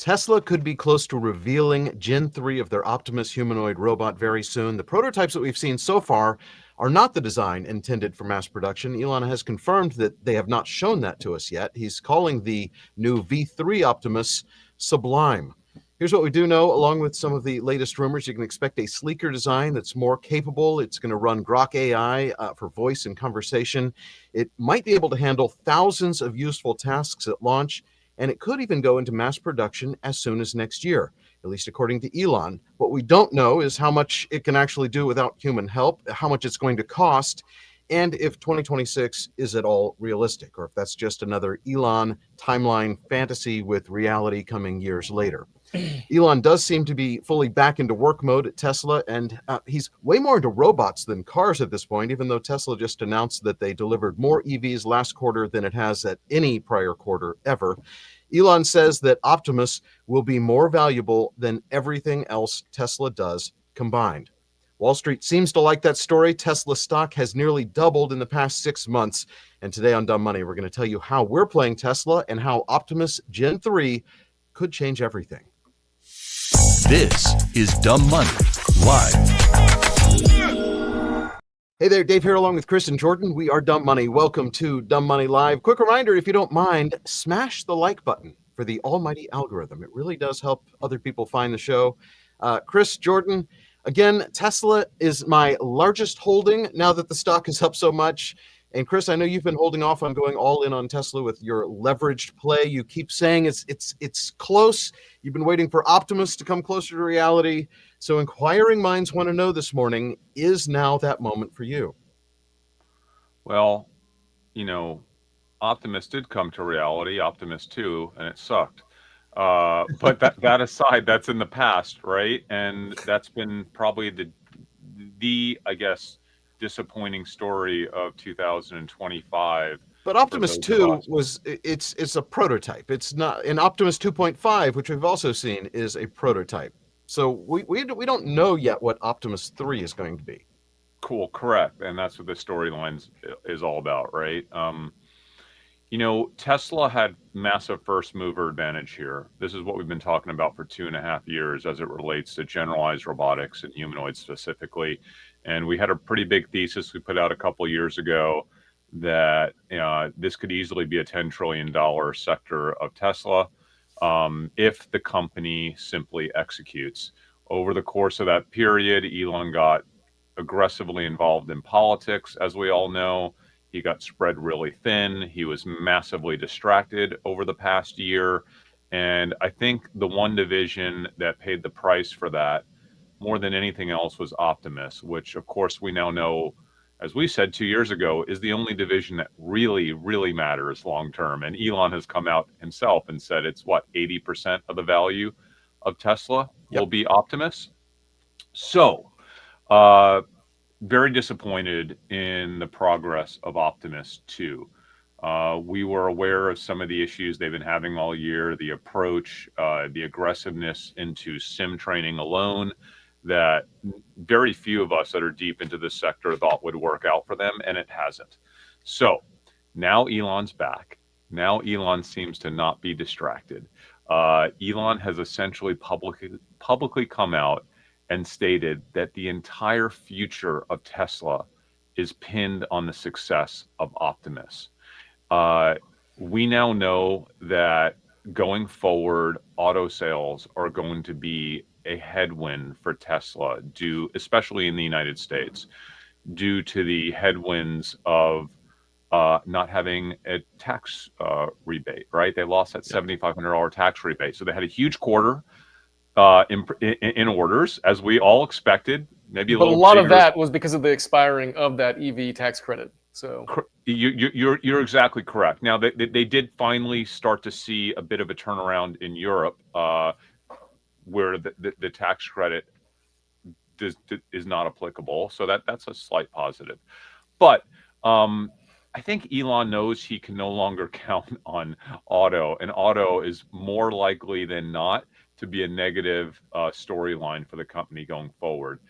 Tesla could be close to revealing Gen 3 of their Optimus humanoid robot very soon. The prototypes that we've seen so far are not the design intended for mass production. Elon has confirmed that they have not shown that to us yet. He's calling the new V3 Optimus sublime. Here's what we do know, along with some of the latest rumors. You can expect a sleeker design that's more capable. It's going to run Grok AI for voice and conversation. It might be able to handle thousands of useful tasks at launch, and it could even go into mass production as soon as next year, at least according to Elon. What we don't know is how much it can actually do without human help, how much it's going to cost, and if 2026 is at all realistic, or if that's just another Elon timeline fantasy with reality coming years later. Elon does seem to be fully back into work mode at Tesla, and he's way more into robots than cars at this point, even though Tesla just announced that they delivered more EVs last quarter than it has at any prior quarter ever. Elon says that Optimus will be more valuable than everything else Tesla does combined. Wall Street seems to like that story. Tesla stock has nearly doubled in the past 6 months. And today on Dumb Money, we're going to tell you how we're playing Tesla and how Optimus Gen 3 could change everything. This is Dumb Money Live. Hey there, Dave here along with Chris and Jordan. We are Dumb Money. Welcome to Dumb Money Live. Quick reminder, if you don't mind, smash the like button for the almighty algorithm. It really does help other people find the show. Chris, Jordan, again, Tesla is my largest holding now that the stock is up so much. And Chris, I know you've been holding off on going all in on Tesla with your leveraged play. You keep saying it's close. You've been waiting for Optimus to come closer to reality. So inquiring minds want to know this morning, is now that moment for you? Well, Optimus did come to reality, Optimus 2, and it sucked. But that aside, that's in the past, right? And that's been probably the I guess, disappointing story of 2025. But Optimus 2 it's a prototype. It's not an Optimus 2.5, which we've also seen is a prototype. So we don't know yet what Optimus 3 is going to be. Cool, correct. And that's what the storyline is all about, right? Tesla had massive first mover advantage here. This is what we've been talking about for 2.5 years as it relates to generalized robotics and humanoids specifically. And we had a pretty big thesis we put out a couple years ago that this could easily be a $10 trillion sector of Tesla if the company simply executes. Over the course of that period, Elon got aggressively involved in politics, as we all know. He got spread really thin. He was massively distracted over the past year. And I think the one division that paid the price for that more than anything else was Optimus, which of course we now know, as we said 2 years ago, is the only division that really, really matters long term. And Elon has come out himself and said it's 80% of the value of Tesla will be Optimus. So, very disappointed in the progress of Optimus 2. We were aware of some of the issues they've been having all year, the approach, the aggressiveness into sim training alone, that very few of us that are deep into this sector thought would work out for them, and it hasn't. So now Elon's back. Now Elon seems to not be distracted. Elon has essentially publicly come out and stated that the entire future of Tesla is pinned on the success of Optimus. We now know that going forward, auto sales are going to be a headwind for Tesla, especially in the United States, due to the headwinds of not having a tax rebate, right? They lost that $7,500 tax rebate. So they had a huge quarter in orders, as we all expected. Maybe a lot of that was because of the expiring of that EV tax credit. So you're exactly correct. Now they did finally start to see a bit of a turnaround in Europe, where the tax credit is not applicable. So that's a slight positive. But I think Elon knows he can no longer count on auto, and auto is more likely than not to be a negative storyline for the company going forward.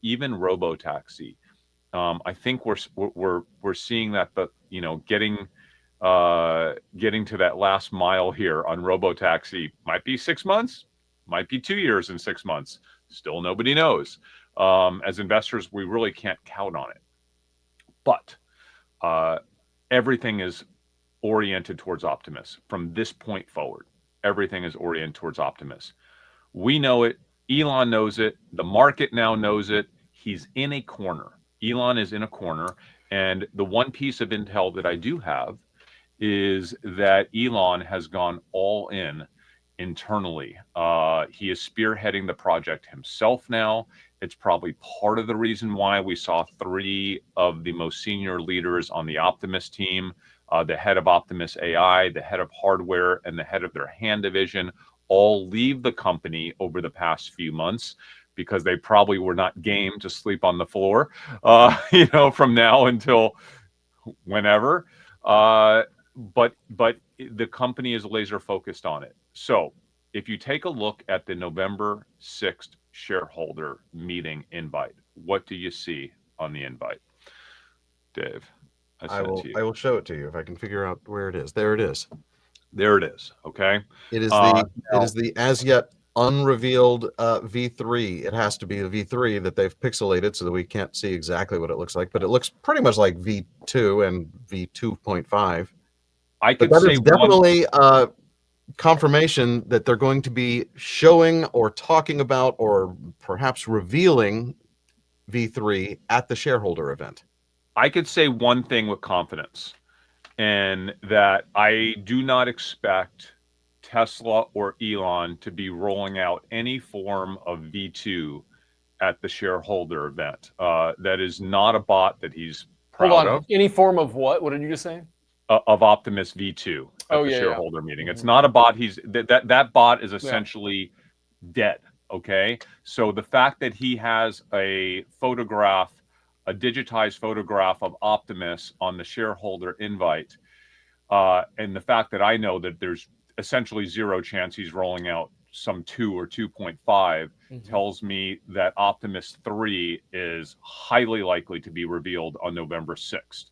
Even robotaxi, I think we're seeing that, but getting getting to that last mile here on robotaxi. Might be 6 months, might be 2 years and 6 months. Still nobody knows. As investors, we really can't count on it. But everything is oriented towards Optimus from this point forward. Everything is oriented towards Optimus. We know it. Elon knows it. The market now knows it. He's in a corner. Elon is in a corner. And the one piece of intel that I do have is that Elon has gone all in internally. He is spearheading the project himself now. It's probably part of the reason why we saw 3 of the most senior leaders on the Optimus team, the head of Optimus AI, the head of hardware, and the head of their hand division all leave the company over the past few months because they probably were not game to sleep on the floor, from now until whenever. But the company is laser focused on it. So if you take a look at the November 6th shareholder meeting invite, what do you see on the invite, Dave? I will show it to you if I can figure out where it is. There it is. There it is. Okay. It is the as yet unrevealed V3. It has to be the V3 that they've pixelated so that we can't see exactly what it looks like, but it looks pretty much like V2 and V2.5. But that is definitely confirmation that they're going to be showing or talking about or perhaps revealing V3 at the shareholder event. I could say one thing with confidence, and that I do not expect Tesla or Elon to be rolling out any form of V2 at the shareholder event. That is not a bot that he's proud of. Any form of what? What did you just say? Of Optimus V2 at the shareholder meeting. It's not a bot. That bot is essentially dead. Okay. So the fact that he has a digitized photograph of Optimus on the shareholder invite, and the fact that I know that there's essentially zero chance he's rolling out some 2 or 2.5 tells me that Optimus 3 is highly likely to be revealed on November 6th.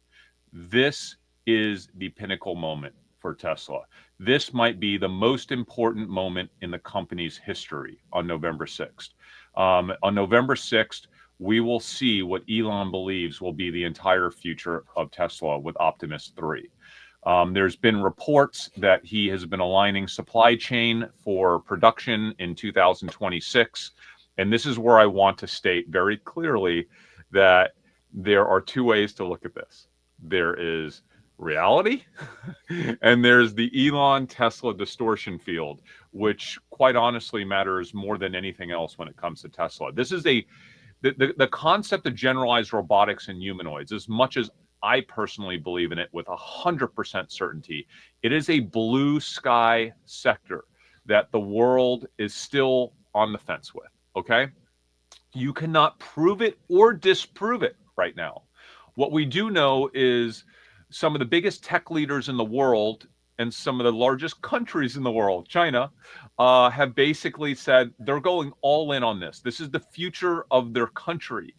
This is the pinnacle moment for Tesla. This might be the most important moment in the company's history on November 6th. On November 6th, we will see what Elon believes will be the entire future of Tesla with Optimus 3. There's been reports that he has been aligning supply chain for production in 2026. And this is where I want to state very clearly that there are 2 ways to look at this. There is reality and there's the Elon Tesla distortion field, which quite honestly matters more than anything else when it comes to Tesla. This is the concept of generalized robotics and humanoids. As much as I personally believe in it with 100% certainty, it is a blue sky sector that the world is still on the fence with. Okay, you cannot prove it or disprove it right now. What we do know is some of the biggest tech leaders in the world and some of the largest countries in the world, China, have basically said they're going all in on this. This is the future of their country.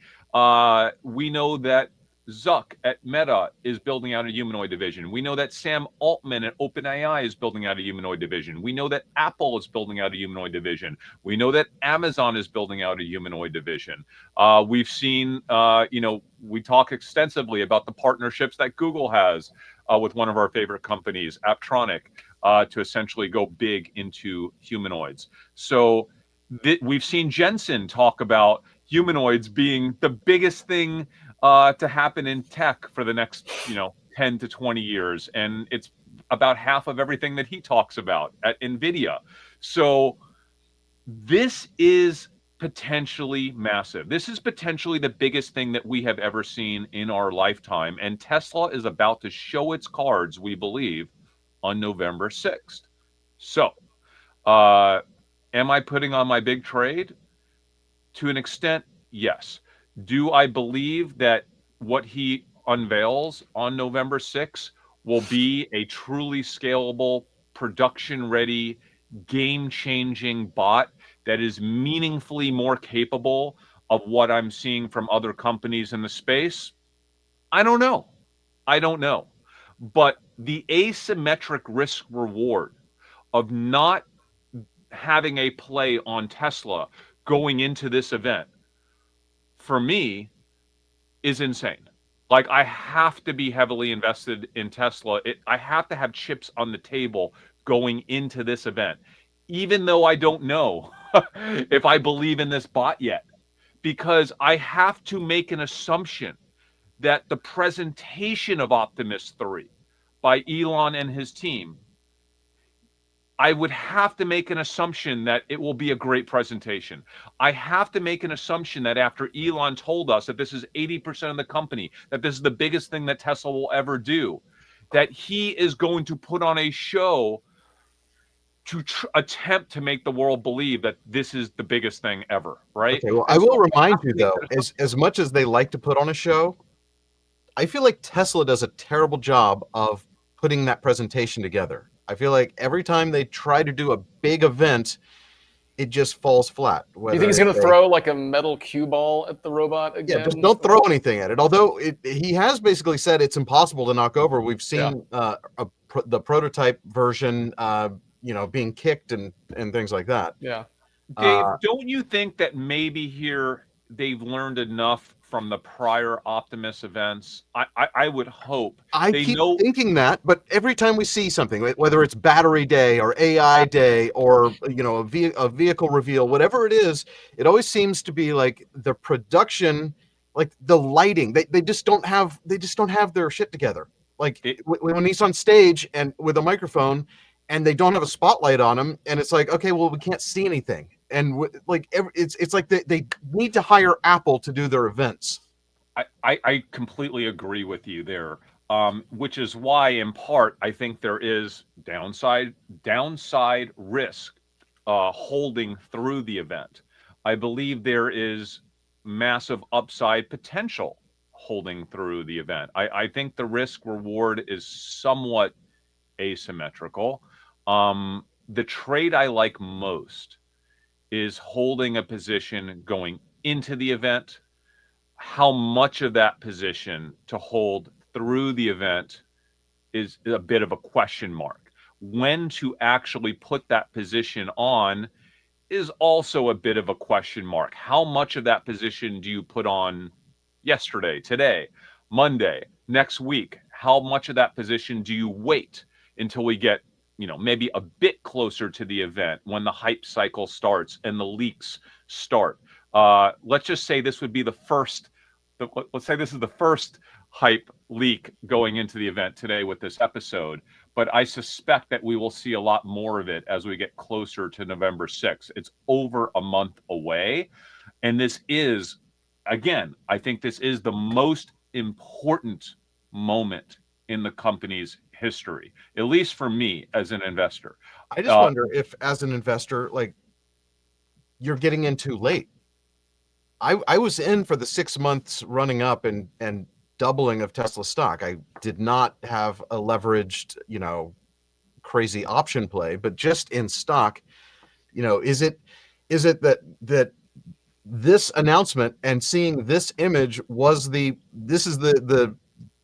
We know that Zuck at Meta is building out a humanoid division. We know that Sam Altman at OpenAI is building out a humanoid division. We know that Apple is building out a humanoid division. We know that Amazon is building out a humanoid division. We've seen, we talk extensively about the partnerships that Google has with one of our favorite companies, Apptronic, to essentially go big into humanoids. So we've seen Jensen talk about humanoids being the biggest thing to happen in tech for the next, 10 to 20 years. And it's about half of everything that he talks about at NVIDIA. So this is potentially massive. This is potentially the biggest thing that we have ever seen in our lifetime. And Tesla is about to show its cards, we believe, on November 6th. So, am I putting on my big trade? To an extent, yes. Do I believe that what he unveils on November 6th will be a truly scalable, production-ready, game-changing bot that is meaningfully more capable of what I'm seeing from other companies in the space? I don't know. But the asymmetric risk reward of not having a play on Tesla going into this event, for me, is insane. Like, I have to be heavily invested in Tesla. I have to have chips on the table going into this event, even though I don't know if I believe in this bot yet, because I have to make an assumption that the presentation of Optimus 3 by Elon and his team, I would have to make an assumption that it will be a great presentation. I have to make an assumption that after Elon told us that this is 80% of the company, that this is the biggest thing that Tesla will ever do, that he is going to put on a show to attempt to make the world believe that this is the biggest thing ever, right? Okay, well, I will remind you, though, as much as they like to put on a show, I feel like Tesla does a terrible job of putting that presentation together. I feel like every time they try to do a big event, it just falls flat. Do you think he's going to throw like a metal cue ball at the robot again? Yeah, just don't throw anything at it. Although he has basically said it's impossible to knock over. We've seen the prototype version, being kicked and things like that. Yeah. Dave, don't you think that maybe here they've learned enough from the prior Optimus events? I would hope. I keep thinking that, but every time we see something, whether it's battery day or AI day or a vehicle reveal, whatever it is, it always seems to be like the production, like the lighting. They just don't have their shit together. Like when he's on stage and with a microphone, and they don't have a spotlight on him, and it's like, okay, well, we can't see anything. And it's like they need to hire Apple to do their events. I completely agree with you there, which is why, in part, I think there is downside risk holding through the event. I believe there is massive upside potential holding through the event. I think the risk reward is somewhat asymmetrical. The trade I like most is holding a position going into the event. How much of that position to hold through the event is a bit of a question mark. When to actually put that position on is also a bit of a question mark. How much of that position do you put on yesterday, today, Monday, next week? How much of that position do you wait until we get maybe a bit closer to the event when the hype cycle starts and the leaks start? Let's just say this would be the first. Let's say this is the first hype leak going into the event today with this episode, but I suspect that we will see a lot more of it as we get closer to November 6th. It's over a month away, and this is, again, I think this is the most important moment in the company's history, at least for me as an investor. I just wonder if, as an investor, like, you're getting in too late. I was in for the 6 months running up and doubling of Tesla stock. I did not have a leveraged, crazy option play, but just in stock. Is it that this announcement and seeing this image was this is the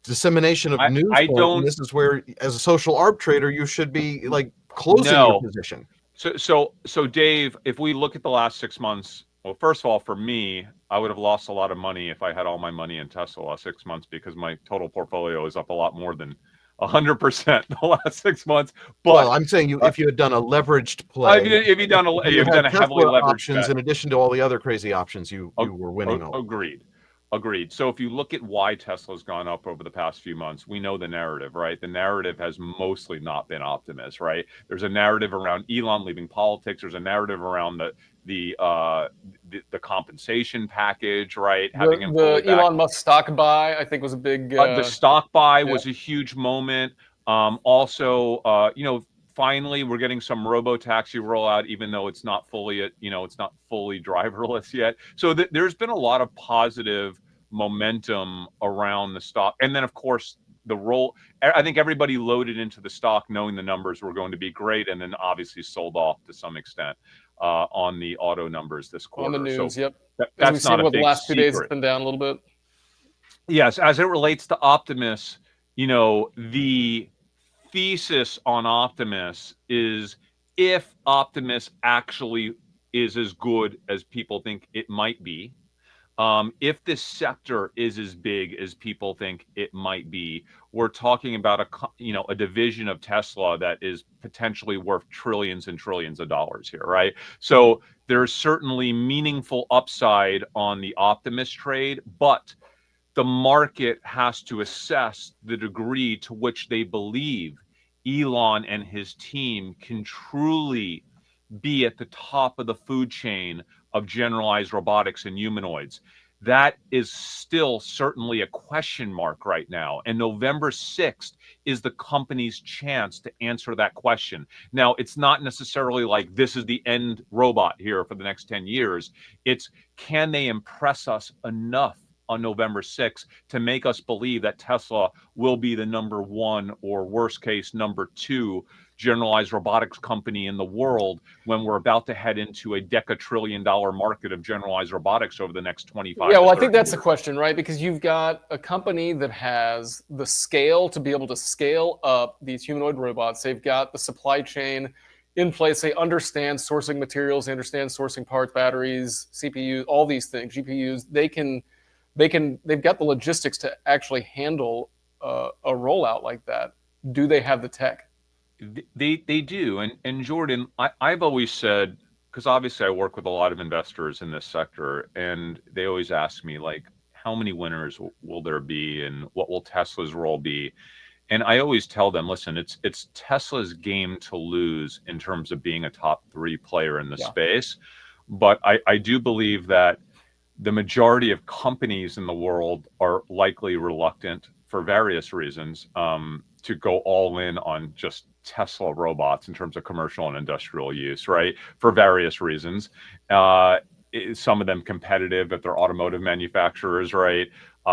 dissemination of news? This is where, as a social arb trader, you should be like closing your position. So Dave, if we look at the last 6 months, well, first of all, for me, I would have lost a lot of money if I had all my money in Tesla last 6 months, because my total portfolio is up a lot more than 100% the last 6 months. But well, I'm saying if you had done a leveraged play, if you've done a heavily leveraged options bet, in addition to all the other crazy options you were winning on. Agreed. So if you look at why Tesla's gone up over the past few months, we know the narrative, right? The narrative has mostly not been Optimus, right? There's a narrative around Elon leaving politics. There's a narrative around the compensation package, right? The Elon Musk stock buy, I think, was a big. The stock buy was a huge moment. Finally, we're getting some robo-taxi rollout, even though it's not fully, it's not fully driverless yet. So there's been a lot of positive momentum around the stock. And then, of course, I think everybody loaded into the stock knowing the numbers were going to be great, and then obviously sold off to some extent on the auto numbers this quarter. On the news, so yep. That's not a big the last 2 days secret. it's been down a little bit. Yes, as it relates to Optimus, the thesis on Optimus is if Optimus actually is as good as people think it might be, if this sector is as big as people think it might be, we're talking about a division of Tesla that is potentially worth trillions and trillions of dollars here, right? So there's certainly meaningful upside on the Optimus trade, but the market has to assess the degree to which they believe Elon and his team can truly be at the top of the food chain of generalized robotics and humanoids. That is still certainly a question mark right now. And November 6th is the company's chance to answer that question. Now, it's not necessarily like this is the end robot here for the next 10 years. It's can they impress us enough on November 6th to make us believe that Tesla will be the number one or worst case number two generalized robotics company in the world when we're about to head into a decatrillion-dollar market of generalized robotics over the next 25 Yeah, well, to I think 30 that's the years. question, right? Because you've got a company that has the scale to be able to scale up these humanoid robots. They've got the supply chain in place. They understand sourcing materials. They understand sourcing parts, batteries, CPUs, all these things, GPUs. They've got the logistics to actually handle a rollout like that. Do they have the tech? They do. And Jordan, I've always said, because obviously I work with a lot of investors in this sector, and they always ask me, like, how many winners will there be and what will Tesla's role be? And I always tell them, listen, it's Tesla's game to lose in terms of being a top three player in the space. But I do believe that the majority of companies in the world are likely reluctant for various reasons to go all in on just Tesla robots in terms of commercial and industrial use, right? For various reasons. Some of them competitive if they're automotive manufacturers, right?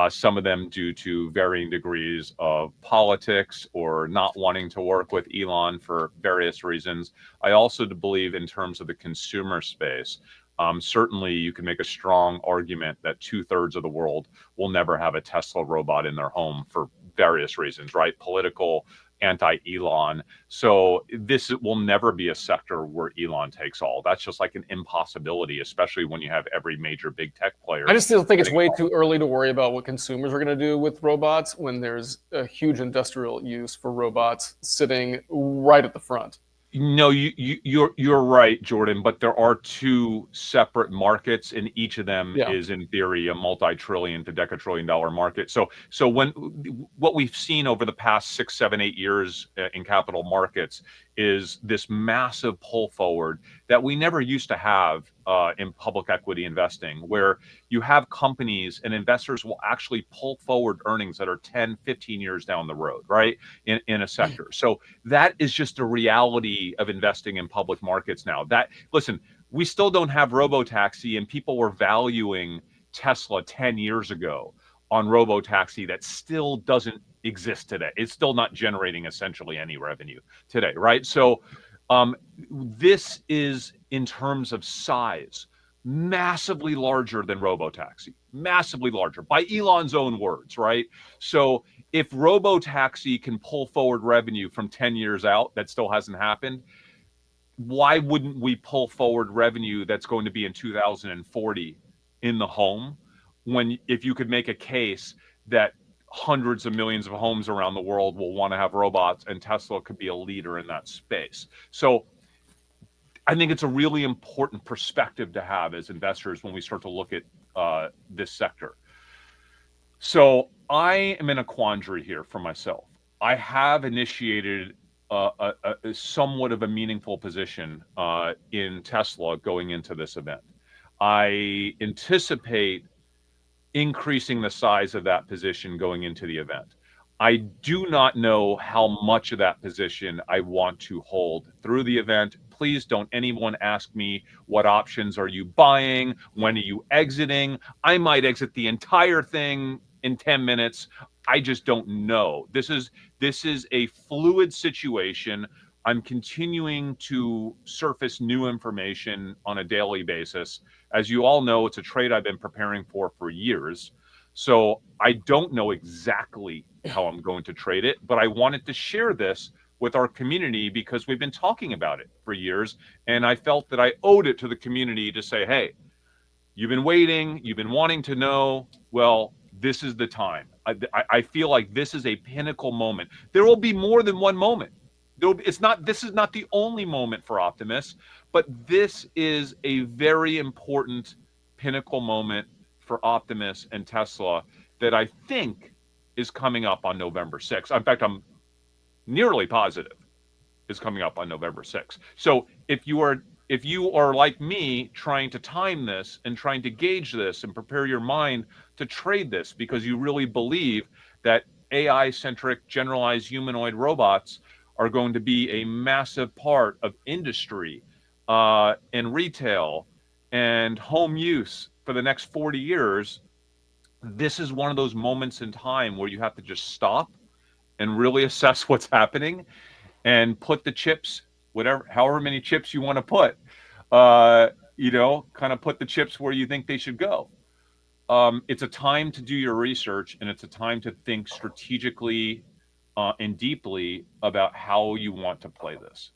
Some of them due to varying degrees of politics or not wanting to work with Elon for various reasons. I also believe in terms of the consumer space, certainly you can make a strong argument that 2/3 of the world will never have a Tesla robot in their home for various reasons, right? Political, anti-Elon. So this will never be a sector where Elon takes all. That's just like an impossibility, especially when you have every major big tech player. I just still think it's way too early to worry about what consumers are going to do with robots when there's a huge industrial use for robots sitting right at the front. No, you're right, Jordan, but there are two separate markets, and each of them is in theory a multi-trillion to decatrillion-dollar market. So what we've seen over the past 6, 7, 8 years in capital markets is this massive pull forward that we never used to have in public equity investing, where you have companies and investors will actually pull forward earnings that are 10, 15 years down the road, right? In a sector. So that is just a reality of investing in public markets now. Listen, we still don't have robotaxi, and people were valuing Tesla 10 years ago on robotaxi that still doesn't exist today. It's still not generating essentially any revenue today, right? So this is, in terms of size, massively larger than robotaxi, massively larger by Elon's own words, right? So if robotaxi can pull forward revenue from 10 years out, that still hasn't happened, why wouldn't we pull forward revenue that's going to be in 2040 in the home, when if you could make a case that hundreds of millions of homes around the world will want to have robots and Tesla could be a leader in that space? So I think it's a really important perspective to have as investors when we start to look at this sector. So I am in a quandary here for myself. I have initiated a somewhat of a meaningful position in Tesla going into this event. I anticipate increasing the size of that position going into the event. I do not know how much of that position I want to hold through the event. Please don't anyone ask me what options are you buying, when are you exiting. I might exit the entire thing in 10 minutes. I just don't know. This is a fluid situation. I'm continuing to surface new information on a daily basis. As you all know, it's a trade I've been preparing for years. So I don't know exactly how I'm going to trade it, but I wanted to share this with our community because we've been talking about it for years. And I felt that I owed it to the community to say, hey, you've been waiting, you've been wanting to know. Well, this is the time. I feel like this is a pinnacle moment. There will be more than one moment. This is not the only moment for Optimus, but this is a very important pinnacle moment for Optimus and Tesla that I think is coming up on November 6th. In fact, I'm nearly positive is coming up on November 6th. So if you are like me trying to time this and trying to gauge this and prepare your mind to trade this because you really believe that AI-centric generalized humanoid robots are going to be a massive part of industry and retail and home use for the next 40 years, this is one of those moments in time where you have to just stop and really assess what's happening and put the chips, however many chips you want to put, kind of put the chips where you think they should go. It's a time to do your research, and it's a time to think strategically and deeply about how you want to play this.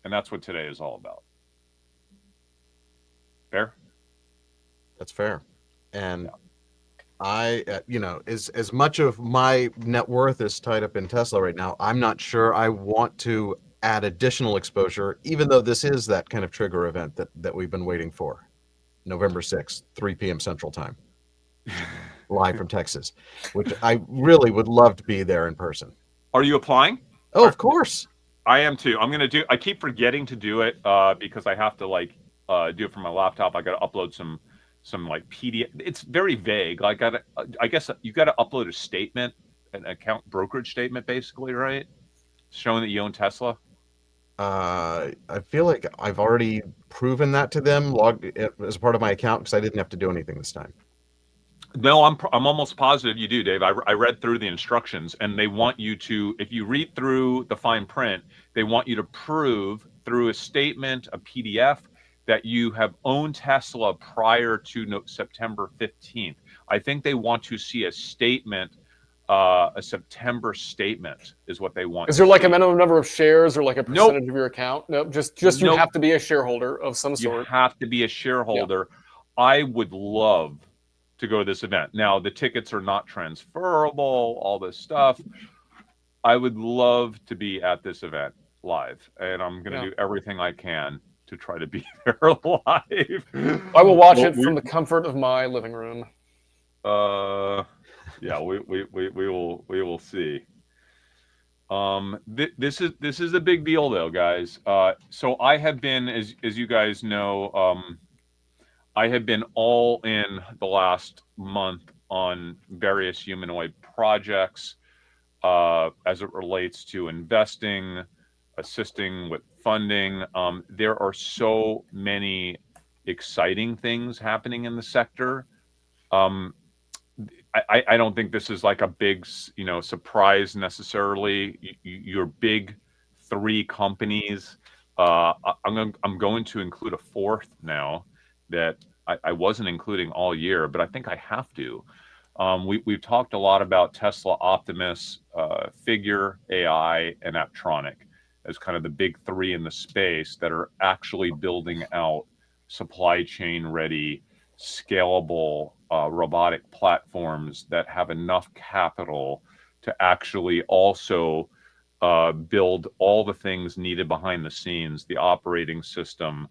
And that's what today is all about. Fair? That's fair. And I, as much of my net worth is tied up in Tesla right now, I'm not sure I want to add additional exposure, even though this is that kind of trigger event that we've been waiting for. November 6th, 3 p.m. Central Time, live from Texas, which I really would love to be there in person. Are you applying? Oh, of course. I am too. I keep forgetting to do it because I have to do it from my laptop. I got to upload some PDF. It's very vague. I guess you got to upload a statement, an account brokerage statement, basically, right? Showing that you own Tesla. I feel like I've already proven that to them, logged it as part of my account because I didn't have to do anything this time. No, I'm almost positive you do, Dave. I read through the instructions, and they want you to, if you read through the fine print, they want you to prove through a statement, a PDF, that you have owned Tesla prior to September 15th. I think they want to see a statement, a September statement is what they want. Is there like a minimum number of shares or like a percentage of your account? Nope. Just you have to be a shareholder of some sort. You have to be a shareholder. Yeah. I would love to go to this event. Now, the tickets are not transferable, all this stuff. I would love to be at this event live, and I'm going to do everything I can to try to be there live. I will watch it from the comfort of my living room. Yeah, we will see. This is a big deal, though, guys. So I have been, as you guys know, I have been all in the last month on various humanoid projects as it relates to investing, assisting with funding. There are so many exciting things happening in the sector. I don't think this is like a big, surprise necessarily. Your big 3 companies. I'm going to include a 4th now that I wasn't including all year, but I think I have to. We've talked a lot about Tesla, Optimus, Figure, AI, and Apptronic as kind of the big 3 in the space that are actually building out supply chain ready, scalable robotic platforms that have enough capital to actually also build all the things needed behind the scenes, the operating system,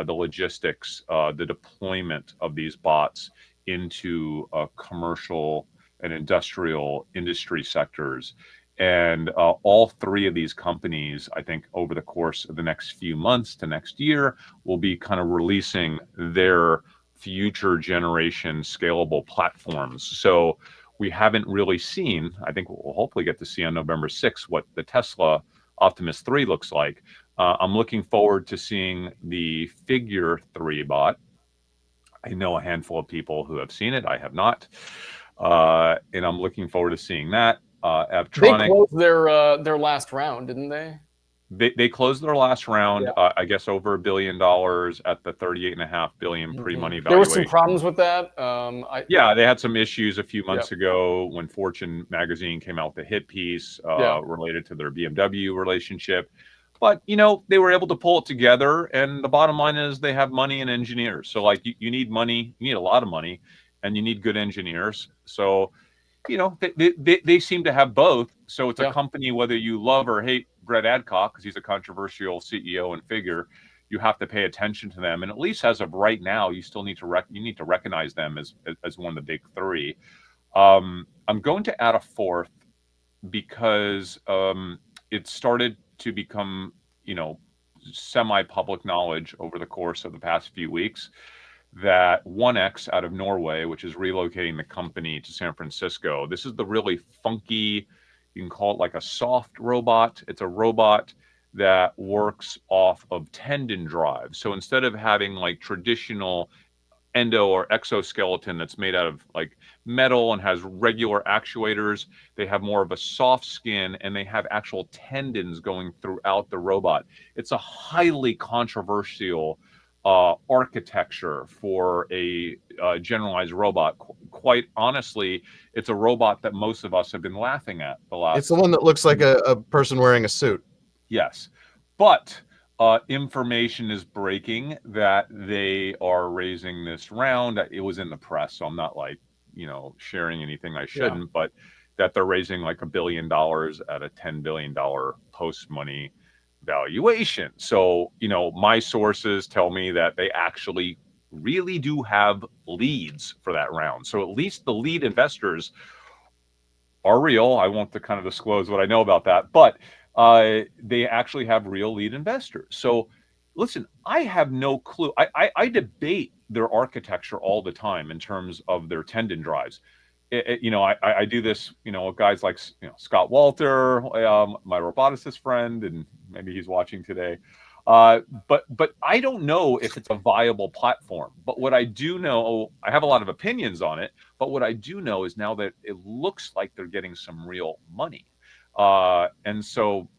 the logistics, the deployment of these bots into commercial and industrial industry sectors. And all 3 of these companies, I think over the course of the next few months to next year, will be kind of releasing their future generation scalable platforms. So we haven't really seen, I think we'll hopefully get to see on November 6th what the Tesla Optimus 3 looks like. I'm looking forward to seeing the Figure 3 bot. I know a handful of people who have seen it. I have not. And I'm looking forward to seeing that. Apptronic, they closed their last round, didn't they? They closed their last round, Yeah. I guess, over $1 billion at the 38.5 billion pre-money There were some valuation. problems with that. Yeah, they had some issues a few months Yep. ago when Fortune magazine came out with a hit piece Yeah. related to their BMW relationship. But, you know, they were able to pull it together. And the bottom line is they have money and engineers. So, like, you need money, you need a lot of money, and you need good engineers. So, you know, they seem to have both. So it's a Yeah. company, whether you love or hate Brett Adcock, because he's a controversial CEO and figure, you have to pay attention to them. And at least as of right now, you still need to recognize them as one of the big three. I'm going to add a fourth because it started to become, you know, semi-public knowledge over the course of the past few weeks that 1X out of Norway, which is relocating the company to San Francisco. This is the really funky, you can call it like a soft robot. It's a robot that works off of tendon drives. So instead of having like traditional endo or exoskeleton that's made out of like metal and has regular actuators, they have more of a soft skin and they have actual tendons going throughout the robot. It's a highly controversial architecture for a generalized robot. Quite honestly, it's a robot that most of us have been laughing at the last. It's the one that looks like a person wearing a suit. Yes, but information is breaking that they are raising this round. It was in the press, so I'm not like, you know, sharing anything I shouldn't, but that they're raising like $1 billion at a $10 billion post-money valuation. So, you know, my sources tell me that they actually really do have leads for that round. So at least the lead investors are real. I won't kind of disclose what I know about that, but they actually have real lead investors. So listen, I have no clue. I debate their architecture all the time in terms of their tendon drives. You know, I do this, you know, with guys like, you know, Scott Walter, my roboticist friend, and maybe he's watching today. But I don't know if it's a viable platform. But what I do know, I have a lot of opinions on it, but what I do know is now that it looks like they're getting some real money. And so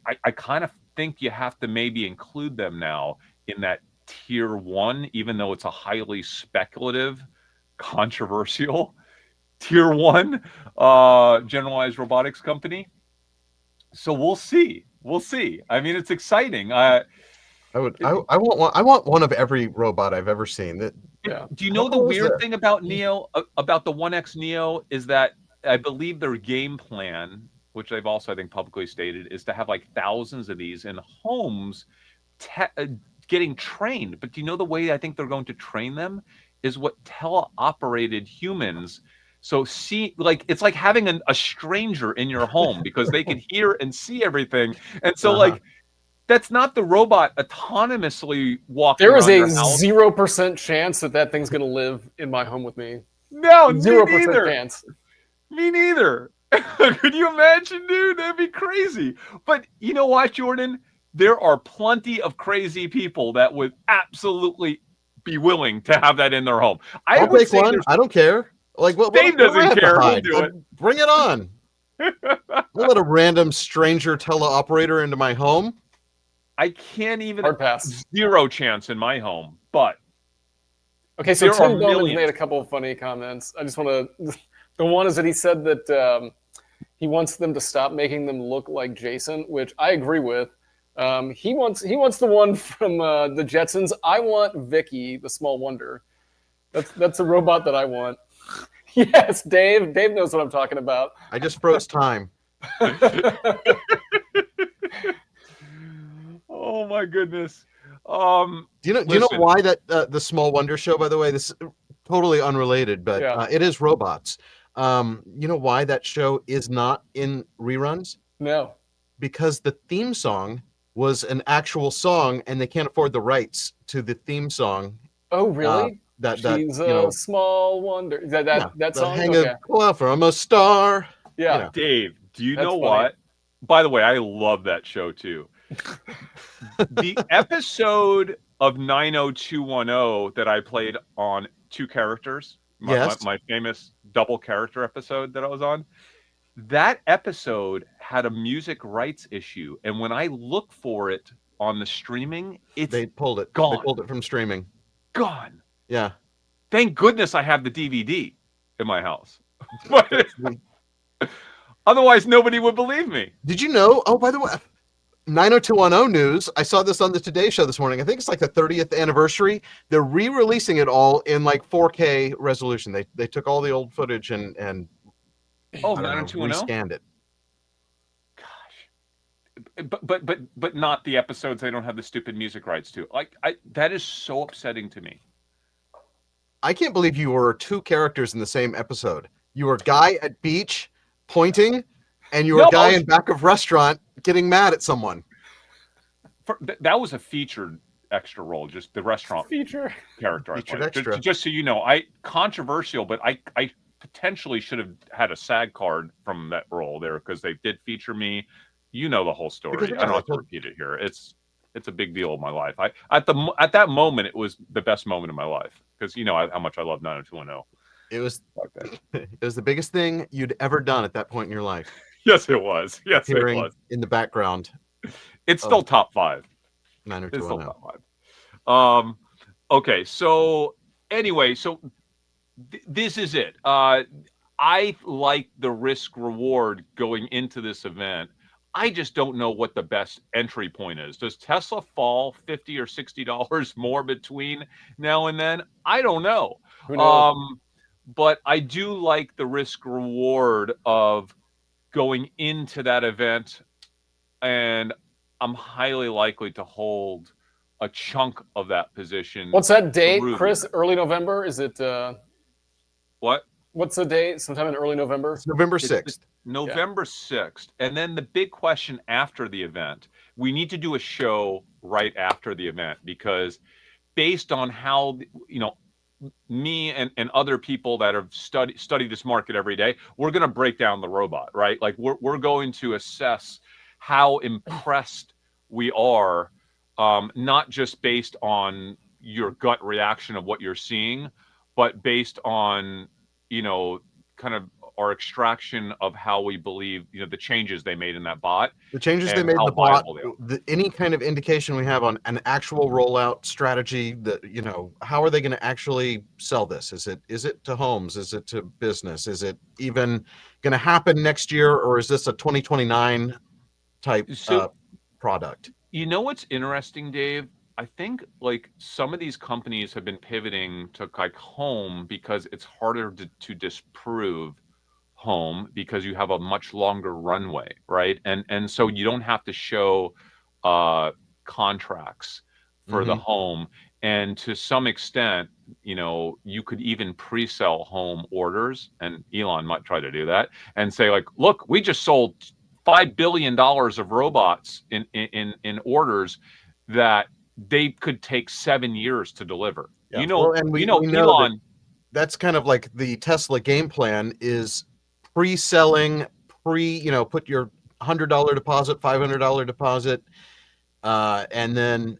I kind of think you have to maybe include them now in that tier one, even though it's a highly speculative, controversial tier one generalized robotics company. So we'll see. We'll see. I mean, it's exciting. I want one of every robot I've ever seen. That Do you know the weird thing about Neo, about the 1X Neo, is that I believe their game plan, which they've also, I think, publicly stated, is to have like thousands of these in homes getting trained. But do you know the way I think they're going to train them is what teleoperated humans. So see, like, it's like having a stranger in your home because they can hear and see everything. And so like, that's not the robot autonomously walking There is around a your house. 0% chance that thing's going to live in my home with me. No, 0% chance. Me neither. Could you imagine, dude? That'd be crazy. But you know what, Jordan? There are plenty of crazy people that would absolutely be willing to have that in their home. I'll take one. I don't care. Like, Dave doesn't care. He'll do it. Bring it on. I'll let a random stranger teleoperator into my home. I can't even. Hard pass. 0 chance in my home. But okay, so Tim Bowman made a couple of funny comments. I just want to. The one is that he said that he wants them to stop making them look like Jason, which I agree with. He wants the one from the Jetsons. I want Vicky, the Small Wonder. That's a robot that I want. Yes, Dave. Dave knows what I'm talking about. I just froze time. Oh my goodness. Do you know why that the Small Wonder show? By the way, this is totally unrelated, but it is robots. You know why that show is not in reruns? No, because the theme song was an actual song, and they can't afford the rights to the theme song. Oh, really? She's a small wonder. That song? Hang a claw from a star. Yeah. You know. Dave, do you know what? By the way, I love that show too. The episode of 90210 that I played on 2 characters, my famous double character episode that I was on, that episode had a music rights issue, and when I look for it on the streaming, it's They pulled it. They gone. pulled it from streaming. Gone. Yeah. Thank goodness I have the DVD in my house. But otherwise, nobody would believe me. Did you know? Oh, by the way, 90210 news. I saw this on the Today Show this morning. I think it's like the 30th anniversary. They're re-releasing it all in like 4K resolution. They took all the old footage and Oh, I don't know, 90210? rescanned it. Gosh. But not the episodes they don't have the stupid music rights to. Like that is so upsetting to me. I can't believe you were two characters in the same episode. You were guy at beach pointing, and you were guy in back of restaurant getting mad at someone. That was a featured extra role, just the restaurant feature character. Featured extra. Just so you know, controversial, but I potentially should have had a SAG card from that role there because they did feature me. You know the whole story. I don't have to repeat it here. It's a big deal in my life. At that moment, it was the best moment of my life because you know how much I love 90210. It was the biggest thing you'd ever done at that point in your life. Yes, it was. Yes, it was. In the background. It's still top 5. 90210. It's still top 5. Okay, so anyway, this is it. I like the risk reward going into this event. I just don't know what the best entry point is. Does Tesla fall $50 or $60 more between now and then? I don't know. Who knows? But I do like the risk reward of going into that event, and I'm highly likely to hold a chunk of that position. What's that date, Chris? Early November? Is it? What? What's the date? Sometime in early November? It's November 6th. November 6th. And then the big question after the event, we need to do a show right after the event because based on how, you know, me and other people that have studied this market every day, we're going to break down the robot, right? Like we're going to assess how impressed we are, not just based on your gut reaction of what you're seeing, but based on, you know, kind of our extraction of how we believe, you know, the changes they made in that bot. The changes they made in the bot, any kind of indication we have on an actual rollout strategy that, you know, how are they going to actually sell this? Is it to homes? Is it to business? Is it even going to happen next year? Or is this a 2029 type product? You know, what's interesting, Dave? I think like some of these companies have been pivoting to like home because it's harder to disprove home because you have a much longer runway, right? And so you don't have to show contracts for the home. And to some extent, you know, you could even pre-sell home orders, and Elon might try to do that and say like, look, we just sold $5 billion of robots in orders that they could take 7 years to deliver. Yeah. You know, well, and we know Elon. That's kind of like the Tesla game plan is pre-selling, put your $100 deposit, $500 deposit, and then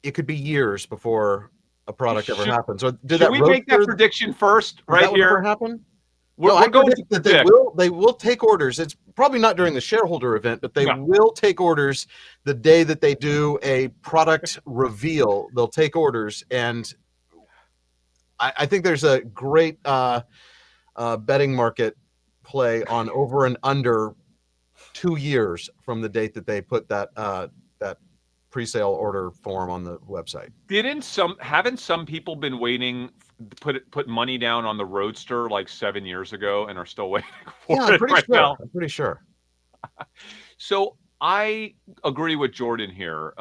it could be years before a product ever happens. Or should we make that prediction first, right here? Happen? We're going to they will take orders. It's probably not during the shareholder event, but they will take orders the day that they do a product reveal. They'll take orders, and I think there's a great betting market play on over and under 2 years from the date that they put that pre-sale order form on the website. Haven't some people been waiting put money down on the Roadster like 7 years ago and are still waiting for it right now? I'm pretty sure. So I agree with Jordan here.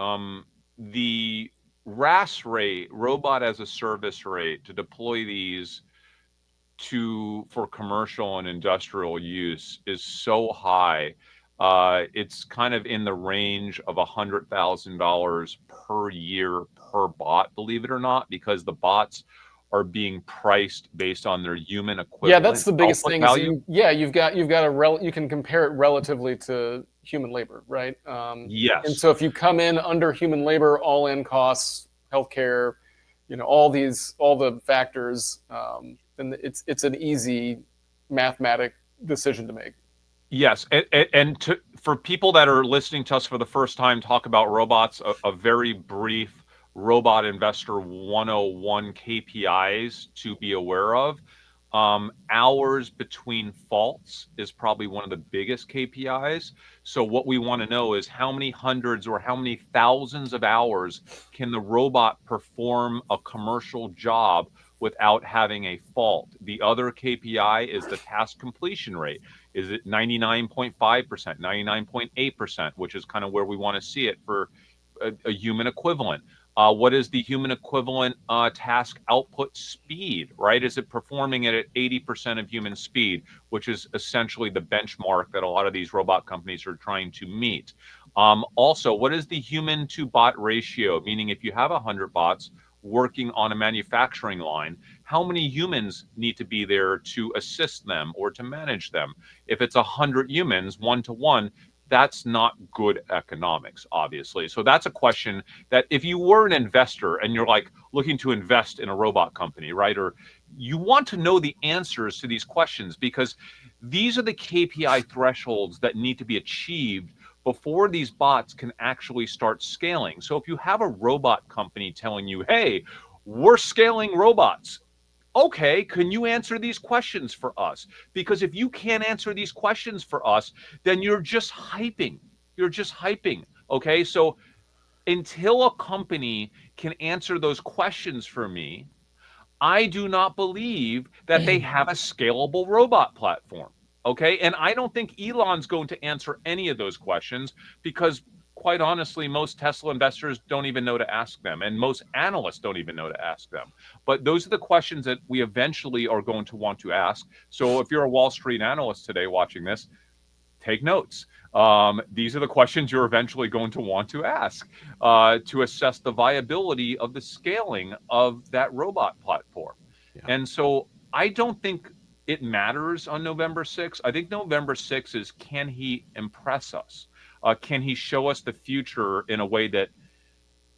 The RAS rate, robot as a service rate, to deploy these for commercial and industrial use is so high. It's kind of in the range of $100,000 per year per bot, believe it or not, because the bots are being priced based on their human equivalent. Yeah, that's the biggest thing. You've got you can compare it relatively to human labor, right? Yes. And so if you come in under human labor, all in costs, healthcare, all the factors, then it's an easy mathematic decision to make. Yes, for people that are listening to us for the first time talk about robots, a very brief robot investor 101 KPIs to be aware of. Hours between faults is probably one of the biggest KPIs. So what we want to know is how many hundreds or how many thousands of hours can the robot perform a commercial job without having a fault. The other KPI is the task completion rate. Is it 99.5%, 99.8%, which is kind of where we want to see it for a human equivalent? What is the human equivalent task output speed, right? Is it performing it at 80% of human speed, which is essentially the benchmark that a lot of these robot companies are trying to meet? Also, what is the human to bot ratio? Meaning if you have 100 bots working on a manufacturing line, how many humans need to be there to assist them or to manage them? If it's 100 humans, 1-to-1, that's not good economics, obviously. So that's a question that if you were an investor and you're like looking to invest in a robot company, right? Or you want to know the answers to these questions because these are the KPI thresholds that need to be achieved before these bots can actually start scaling. So if you have a robot company telling you, hey, we're scaling robots, okay, can you answer these questions for us? Because if you can't answer these questions for us, then you're just hyping. You're just hyping. Okay. So until a company can answer those questions for me, I do not believe that they have a scalable robot platform. Okay. And I don't think Elon's going to answer any of those questions because, quite honestly, most Tesla investors don't even know to ask them. And most analysts don't even know to ask them. But those are the questions that we eventually are going to want to ask. So if you're a Wall Street analyst today watching this, take notes. These are the questions you're eventually going to want to ask to assess the viability of the scaling of that robot platform. Yeah. And so I don't think it matters on November 6th. I think November 6th is, can he impress us? Can he show us the future in a way that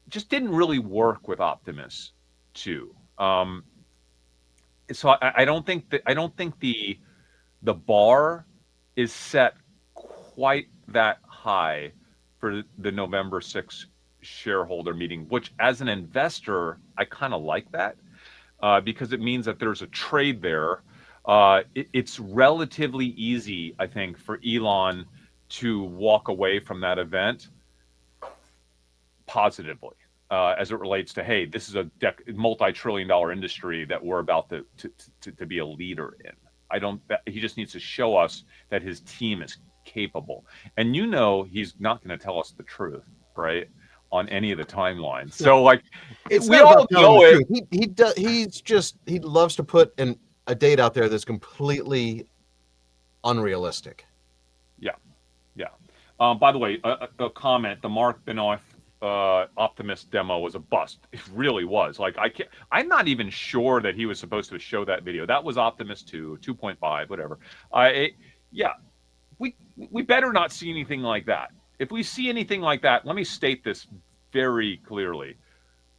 just didn't really work with Optimus 2? So I don't think the bar is set quite that high for the November 6th shareholder meeting, which as an investor, I kind of like that because it means that there's a trade there. It's relatively easy, I think, for Elon to walk away from that event positively as it relates to, hey, this is a multi-trillion-dollar industry that we're about to be a leader in. He just needs to show us that his team is capable. And he's not going to tell us the truth, right? On any of the timelines. So like we all know it. He loves to put a date out there that's completely unrealistic. By the way, a comment, the Mark Benoit Optimus demo was a bust. It really was. Like I'm not even sure that he was supposed to show that video. That was Optimus 2, 2.5, whatever. We better not see anything like that. If we see anything like that, let me state this very clearly.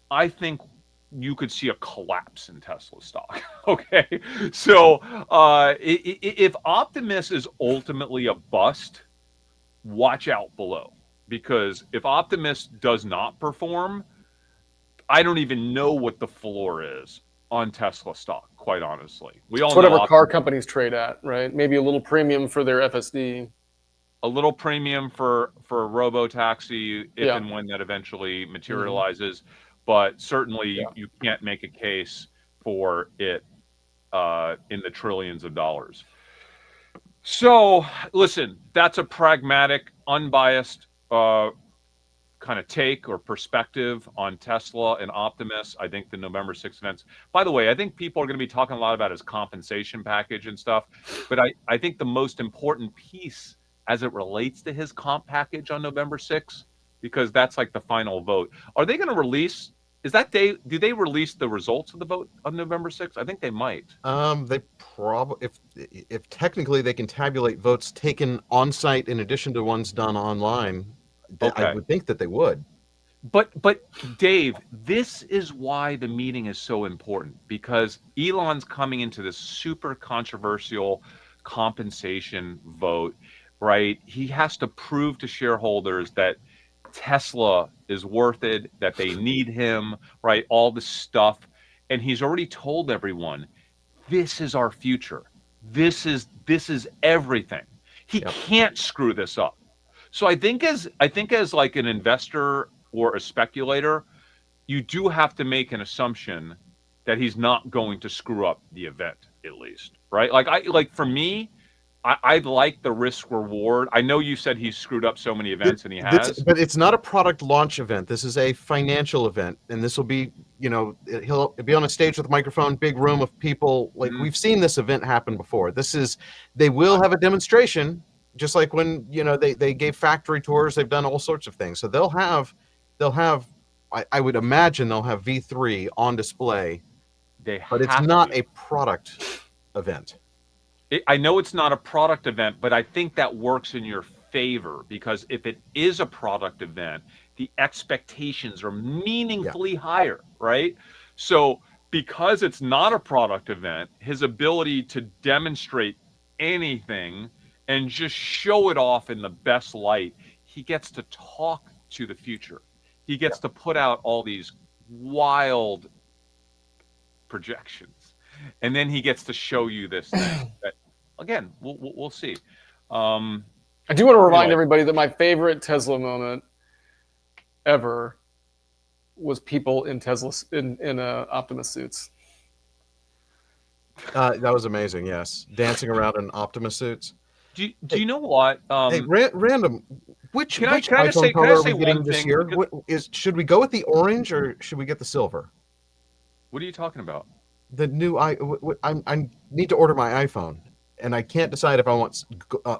I think you could see a collapse in Tesla stock. Okay. So if Optimus is ultimately a bust, watch out below, because if Optimus does not perform, I don't even know what the floor is on Tesla stock, quite honestly. We all know whatever car companies trade at, right? Maybe a little premium for their FSD. A little premium for robo-taxi if and when that eventually materializes. Mm-hmm. But certainly you can't make a case for it in the trillions of dollars. So, listen, that's a pragmatic, unbiased kind of take or perspective on Tesla and Optimus. I think the November 6th events. By the way, I think people are going to be talking a lot about his compensation package and stuff. But I think the most important piece as it relates to his comp package on November 6th, because that's like the final vote. Are they going to release? Is that day? Do they release the results of the vote on November 6th? I think they might. They probably, if technically they can tabulate votes taken on site in addition to ones done online, I would think that they would. But Dave, this is why the meeting is so important, because Elon's coming into this super controversial compensation vote. right? He has to prove to shareholders that Tesla is worth it, that they need him, right? All this stuff. And he's already told everyone, this is our future. This is everything. He Yep. can't screw this up. So I think as like an investor or a speculator, you do have to make an assumption that he's not going to screw up the event, at least, right? Like for me, I like the risk reward. I know you said he's screwed up so many events, and he has. But it's not a product launch event. This is a financial event, and this will be, he'll be on a stage with a microphone, big room of people. Like we've seen this event happen before. They will have a demonstration, just like when they gave factory tours. They've done all sorts of things. So they'll have, I would imagine they'll have V3 on display, but it's not a product event. I know it's not a product event, but I think that works in your favor, because if it is a product event, the expectations are meaningfully higher, right? So because it's not a product event, his ability to demonstrate anything and just show it off in the best light, he gets to talk to the future. He gets to put out all these wild projections. And then he gets to show you this thing that, again, we'll see. I do want to remind everybody that my favorite Tesla moment ever was people in Optimus suits. That was amazing. Yes, dancing around in Optimus suits. Do you know what? Hey, random. Which can I just iPhone say color are we one getting this thing? year? Should we go with the orange or should we get the silver? What are you talking about? The new I need to order my iPhone, and I can't decide if I want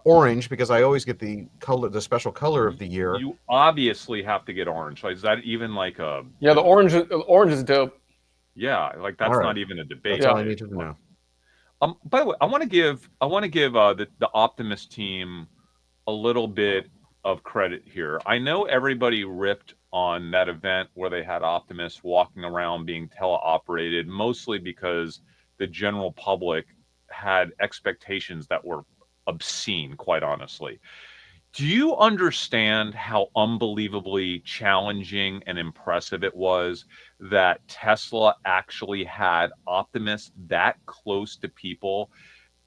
orange, because I always get the special color of the year. You obviously have to get orange. Like, is that even like a? Yeah, the orange is dope. Yeah, like that's not even a debate. That's all I need to know. By the way, I want to give the Optimus team a little bit of credit here. I know everybody ripped on that event where they had Optimus walking around being teleoperated, mostly because the general public had expectations that were obscene, quite honestly. Do you understand how unbelievably challenging and impressive it was that Tesla actually had Optimus that close to people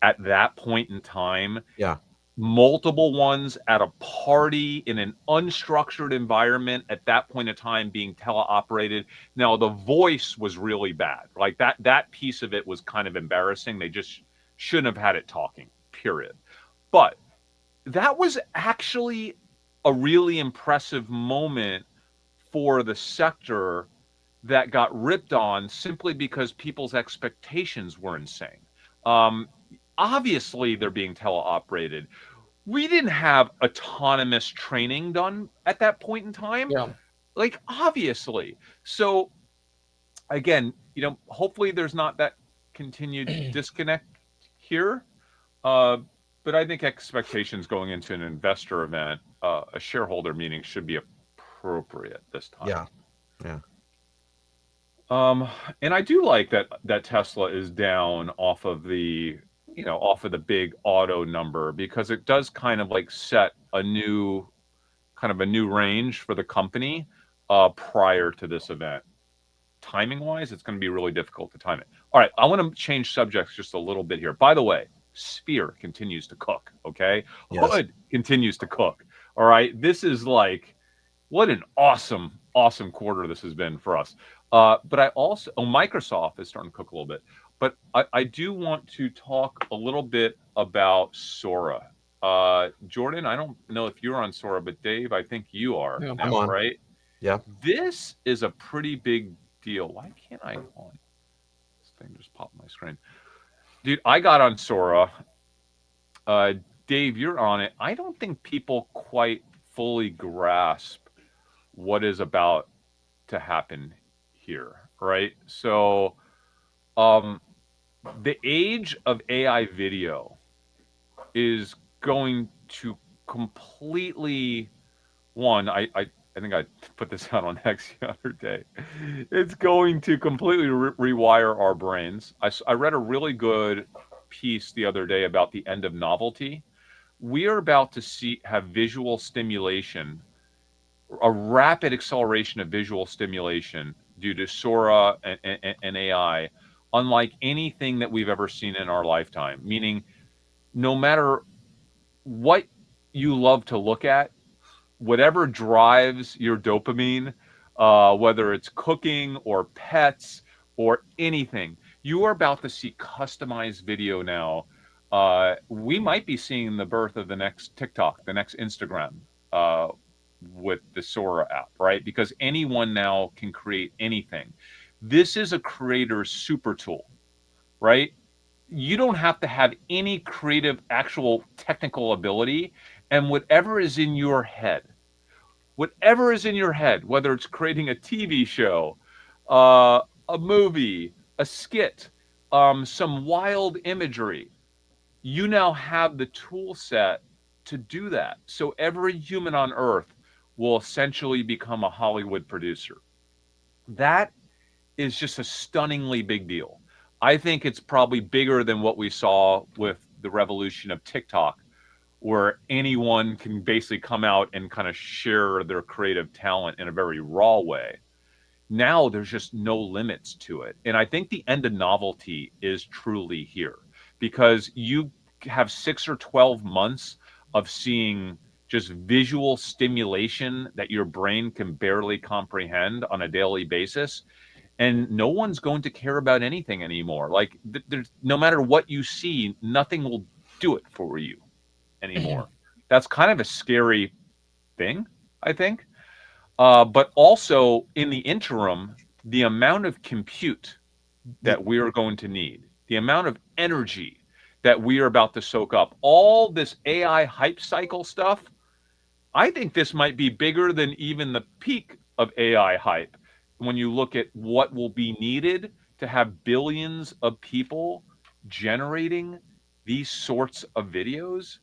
at that point in time? Yeah. Multiple ones at a party in an unstructured environment at that point in time being teleoperated. Now, the voice was really bad. Like that piece of it was kind of embarrassing. They just shouldn't have had it talking, period. But that was actually a really impressive moment for the sector that got ripped on simply because people's expectations were insane. Obviously, they're being teleoperated. We didn't have autonomous training done at that point in time. Yeah. Like, obviously. So, again, hopefully there's not that continued disconnect here. But I think expectations going into an investor event, a shareholder meeting, should be appropriate this time. Yeah. Yeah. And I do like that Tesla is down off of the big auto number, because it does kind of like set a new range for the company prior to this event. Timing wise, it's going to be really difficult to time it. All right, I want to change subjects just a little bit here. By the way, Sphere continues to cook. Okay, yes. Hood continues to cook. All right, this is like, what an awesome quarter this has been for us. But I also, Microsoft is starting to cook a little bit. But I do want to talk a little bit about Sora. Jordan, I don't know if you're on Sora, but Dave, I think you are. Yeah, now, I'm on. Right? Yeah. This is a pretty big deal. Why can't I on? This thing just popped my screen. Dude, I got on Sora. Dave, you're on it. I don't think people quite fully grasp what is about to happen here, right? So, the age of AI video is going to completely, I think I put this out on X the other day. It's going to completely rewire our brains. I read a really good piece the other day about the end of novelty. we are about to have visual stimulation, a rapid acceleration of visual stimulation due to Sora and AI, unlike anything that we've ever seen in our lifetime. Meaning, no matter what you love to look at, whatever drives your dopamine, whether it's cooking or pets or anything, you are about to see customized video now. We might be seeing the birth of the next TikTok, the next Instagram, with the Sora app, right? Because anyone now can create anything. This is a creator's super tool, right? You don't have to have any creative, actual technical ability, and whatever is in your head, whether it's creating a TV show, a movie, a skit, some wild imagery, you now have the tool set to do that. So every human on Earth will essentially become a Hollywood producer. That is just a stunningly big deal. I think it's probably bigger than what we saw with the revolution of TikTok, where anyone can basically come out and kind of share their creative talent in a very raw way. Now there's just no limits to it. And I think the end of novelty is truly here, because you have 6 or 12 months of seeing just visual stimulation that your brain can barely comprehend on a daily basis. And no one's going to care about anything anymore. Like, there's, no matter what you see, nothing will do it for you anymore. That's kind of a scary thing, I think. But also, in the interim, the amount of compute that we are going to need, the amount of energy that we are about to soak up, all this AI hype cycle stuff, I think this might be bigger than even the peak of AI hype when you look at what will be needed to have billions of people generating these sorts of videos.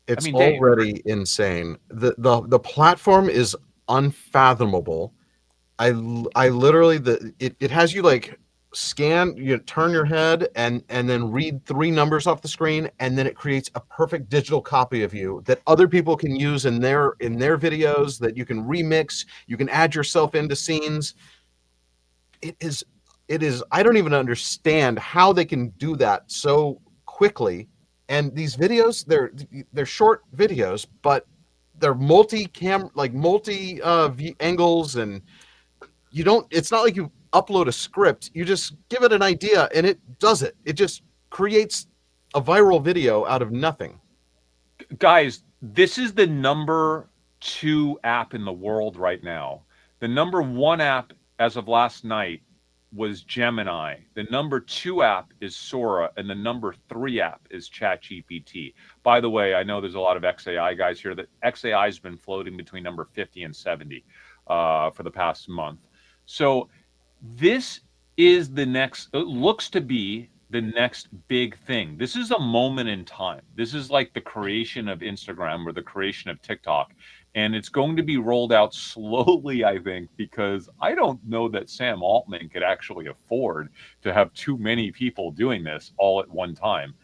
It's I mean, Dave, already insane. The platform is unfathomable. I literally it has you like scan, you turn your head and then read 3 numbers off the screen, and then it creates a perfect digital copy of you that other people can use in their videos, that you can remix, you can add yourself into scenes. It is I don't even understand how they can do that so quickly. And these videos, they're short videos, but they're multi angles, and you don't, it's not like you upload a script, you just give it an idea and it does it. It just creates a viral video out of nothing. guys, this is the number 2 app in the world right now. The number 1 app as of last night was Gemini. The number 2 app is Sora, and the number 3 app is ChatGPT. By the way, I know there's a lot of XAI guys here. That XAI has been floating between number 50 and 70 for the past month. So this is the next, it looks to be the next big thing. This is a moment in time. This is like the creation of Instagram or the creation of TikTok. And it's going to be rolled out slowly, I think, because I don't know that Sam Altman could actually afford to have too many people doing this all at one time.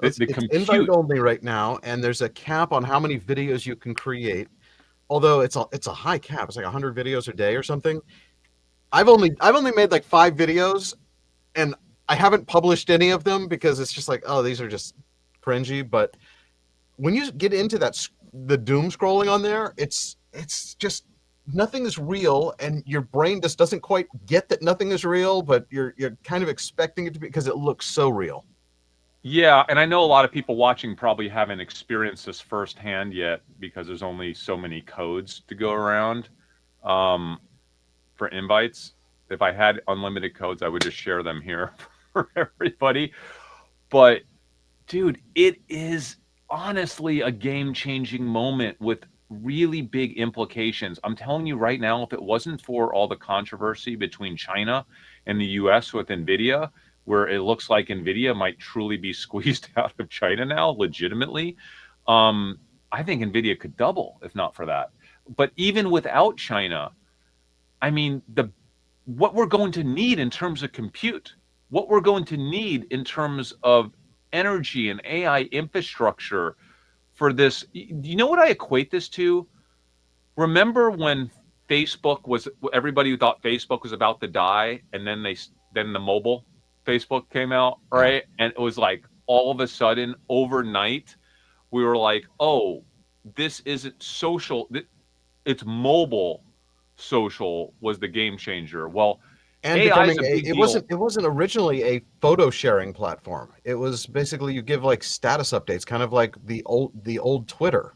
It's invite only right now, and there's a cap on how many videos you can create. Although it's a high cap. It's like 100 videos a day or something. I've only made like 5 videos, and I haven't published any of them because it's just like, oh, these are just cringy. But when you get into the doom scrolling on there, it's just nothing is real, and your brain just doesn't quite get that nothing is real, but you're kind of expecting it to be because it looks so real. Yeah, and I know a lot of people watching probably haven't experienced this firsthand yet because there's only so many codes to go around for invites. If I had unlimited codes, I would just share them here for everybody. But dude, it is honestly a game-changing moment with really big implications. I'm telling you right now, if it wasn't for all the controversy between China and the US with NVIDIA, where it looks like NVIDIA might truly be squeezed out of China now, legitimately, I think NVIDIA could double if not for that. But even without China, I mean, what we're going to need in terms of compute, what we're going to need in terms of energy and AI infrastructure for this. You know what I equate this to? Remember when everybody thought Facebook was about to die, and then the mobile Facebook came out, right? And it was like all of a sudden overnight we were like, oh, this isn't social. It's mobile. Social was the game changer. Well, And AI is becoming a big it deal. wasn't originally a photo sharing platform. It was basically you give like status updates, kind of like the old Twitter.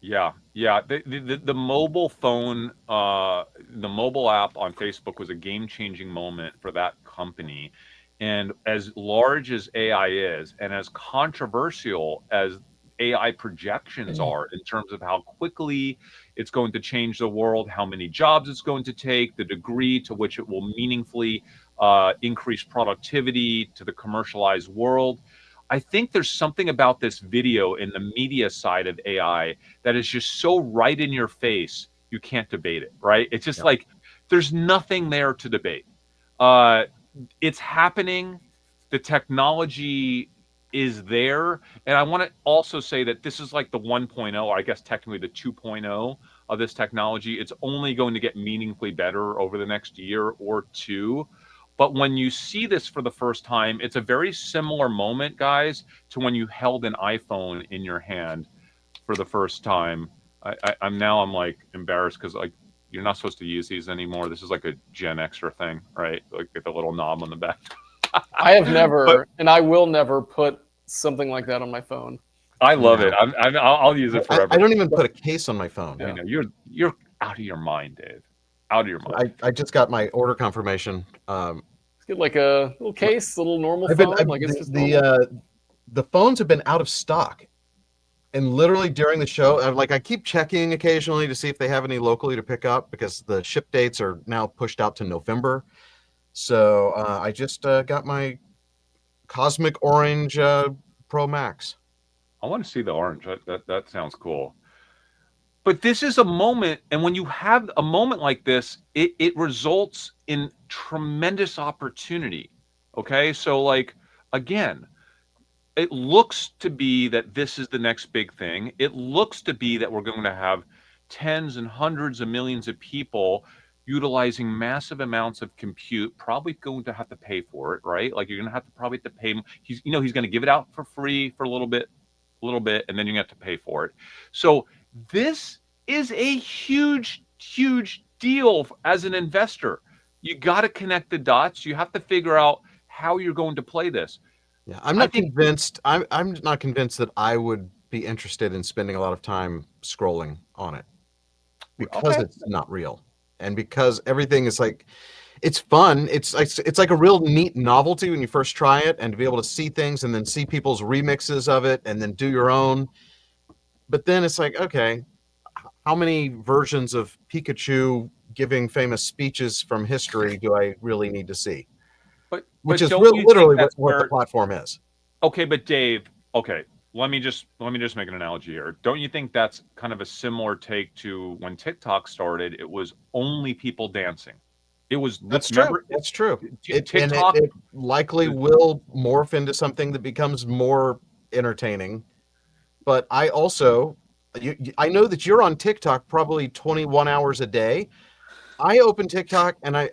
Yeah, yeah. The mobile phone, the mobile app on Facebook was a game-changing moment for that company. And as large as AI is, and as controversial as AI projections are in terms of how quickly it's going to change the world, how many jobs it's going to take, the degree to which it will meaningfully increase productivity to the commercialized world. I think there's something about this video in the media side of AI that is just so right in your face, you can't debate it, right? It's just like there's nothing there to debate. It's happening. The technology is there. And I want to also say that this is like the 1.0, or I guess technically the 2.0 of this technology. It's only going to get meaningfully better over the next year or two. But when you see this for the first time, it's a very similar moment, guys, to when you held an iPhone in your hand for the first time. I'm like embarrassed because like you're not supposed to use these anymore. This is like a Gen Xer thing, right? Like with the little knob on the back. I have never, and I will never put something like that on my phone. I love No. it. I'll use it forever. I don't even put a case on my phone. I know you're out of your mind, Dave. Out of your mind. I just got my order confirmation. Let's get like a little case, a little normal phone. Like it's just the phones have been out of stock, and literally during the show, I keep checking occasionally to see if they have any locally to pick up because the ship dates are now pushed out to November. So I just got my Cosmic Orange Pro Max. I want to see the orange. That sounds cool. But this is a moment, and when you have a moment like this, it results in tremendous opportunity. Okay, so like again, it looks to be that this is the next big thing. It looks to be that we're going to have tens and hundreds of millions of people utilizing massive amounts of compute, probably going to have to pay for it, right? Like you're going to have to probably have to pay him. He's going to give it out for free for a little bit, and then you have to pay for it. So this is a huge, huge deal as an investor. You got to connect the dots. You have to figure out how you're going to play this. Yeah, I'm not convinced. I'm not convinced that I would be interested in spending a lot of time scrolling on it because it's not real, and because everything is like, it's fun. It's like a real neat novelty when you first try it, and to be able to see things and then see people's remixes of it and then do your own. But then it's like, okay, how many versions of Pikachu giving famous speeches from history do I really need to see? Which is literally what the platform is. Okay, but Dave, let me just make an analogy here. Don't you think that's kind of a similar take to when TikTok started? It was only people dancing. It was That's true. That's true. TikTok, it likely will morph into something that becomes more entertaining. But I also, I know that you're on TikTok probably 21 hours a day. I open TikTok and I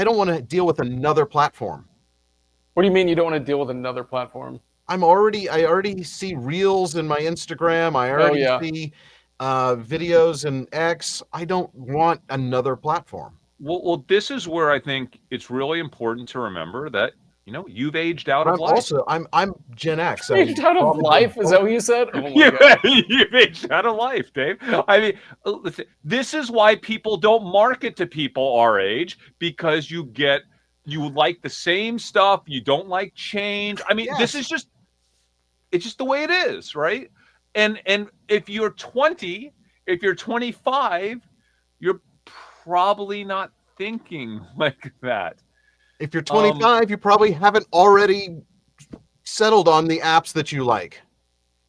don't want to deal with another platform. What do you mean you don't want to deal with another platform? I already see reels in my Instagram. I already see videos in X. I don't want another platform. Well, this is where I think it's really important to remember that you've aged out of life. Also, I'm Gen X. Aged out of life? Is that what you said? Oh my God. You've aged out of life, Dave. I mean, listen, this is why people don't market to people our age, because you like the same stuff. You don't like change. I mean, This is it's just the way it is, right? And if you're 20, if you're 25, you're probably not thinking like that. If you're 25, you probably haven't already settled on the apps that you like.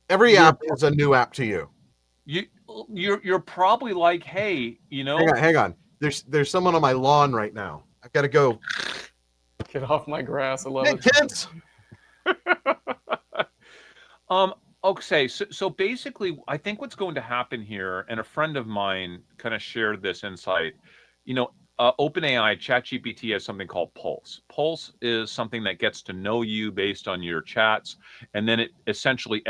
Every app is a new app to you. You're probably like, hey, Hang on. There's someone on my lawn right now. I've got to go. Get off my grass. I love Hey, it. kids. Okay, so basically, I think what's going to happen here, and a friend of mine kind of shared this insight. OpenAI, ChatGPT has something called Pulse. Pulse is something that gets to know you based on your chats, and then it essentially